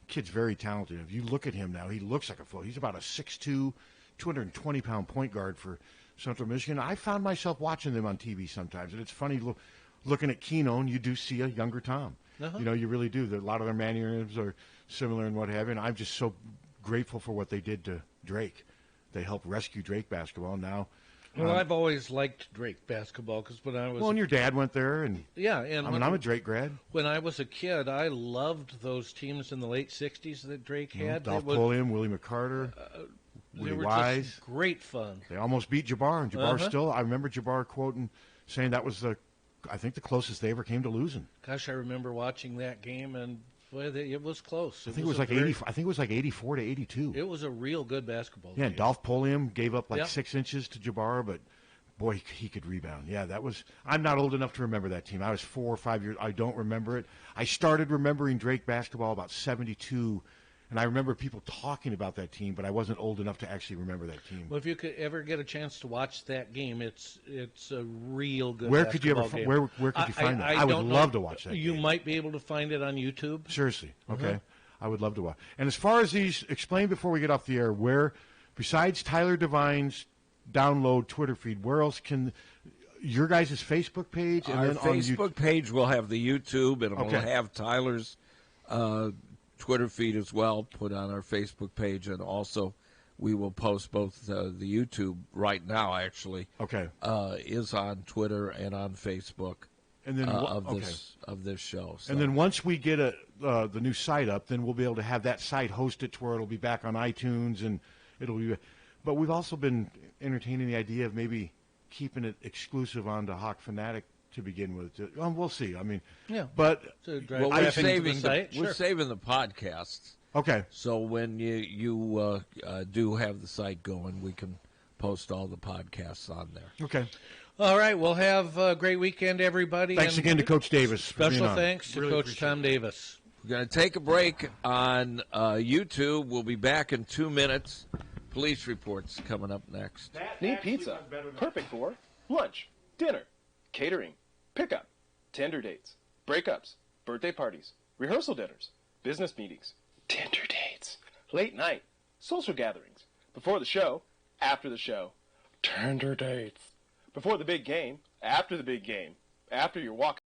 kid's very talented. If you look at him now, he looks like a football. He's about a 6'2", 220-pound point guard for Central Michigan. I found myself watching them on TV sometimes, and it's funny looking at Keno, and you do see a younger Tom. Uh-huh. You really do. A lot of their mannerisms are similar and what have you, and I'm just so grateful for what they did to Drake. They helped rescue Drake basketball. Now, well, I've always liked Drake basketball because when I was and your dad went there, and I'm a Drake grad. When I was a kid, I loved those teams in the late '60s that Drake had. Dolph Pulliam, Willie McCarter, Woody Wise, just great fun. They almost beat Jabbar, and Jabbar still. I remember Jabbar saying that was the closest they ever came to losing. Gosh, I remember watching that game, and boy, it was close. I think it was like 84 to 82. It was a real good basketball game. Yeah, Dolph Pulliam gave up 6 inches to Jabbar, but boy, he could rebound. Yeah, that was. I'm not old enough to remember that team. I was 4 or 5 years. I don't remember it. I started remembering Drake basketball about 72. And I remember people talking about that team, but I wasn't old enough to actually remember that team. Well, if you could ever get a chance to watch that game, it's a real good. Where could you game. Where could you find that? I would love to watch that. You might be able to find it on YouTube. Seriously, okay. I would love to watch. And as far as these, explain before we get off the air, where besides Tyler Devine's download Twitter feed, where else can your guys' Facebook page? And our then Facebook page will have the YouTube, and we'll have Tyler's Twitter feed as well, put on our Facebook page, and also we will post both the YouTube right now, actually. Okay. Is on Twitter and on Facebook. And then of this show. So. And then once we get the new site up, then we'll be able to have that site hosted to where it'll be back on iTunes, and it'll be. But we've also been entertaining the idea of maybe keeping it exclusive onto Hawk Fanatic to begin with. We'll see. I mean, yeah. But we're saving the podcasts. Okay. So when you do have the site going, we can post all the podcasts on there. Okay. All right. We'll have a great weekend, everybody. Thanks again to Coach Davis. Special thanks to Coach Tom Davis. We're going to take a break on YouTube. We'll be back in 2 minutes. Police reports coming up next. Need pizza? Perfect for lunch, dinner, catering, pickup, Tinder dates, breakups, birthday parties, rehearsal dinners, business meetings, Tinder dates, late night, social gatherings, before the show, after the show, Tinder dates, before the big game, after the big game, after your walk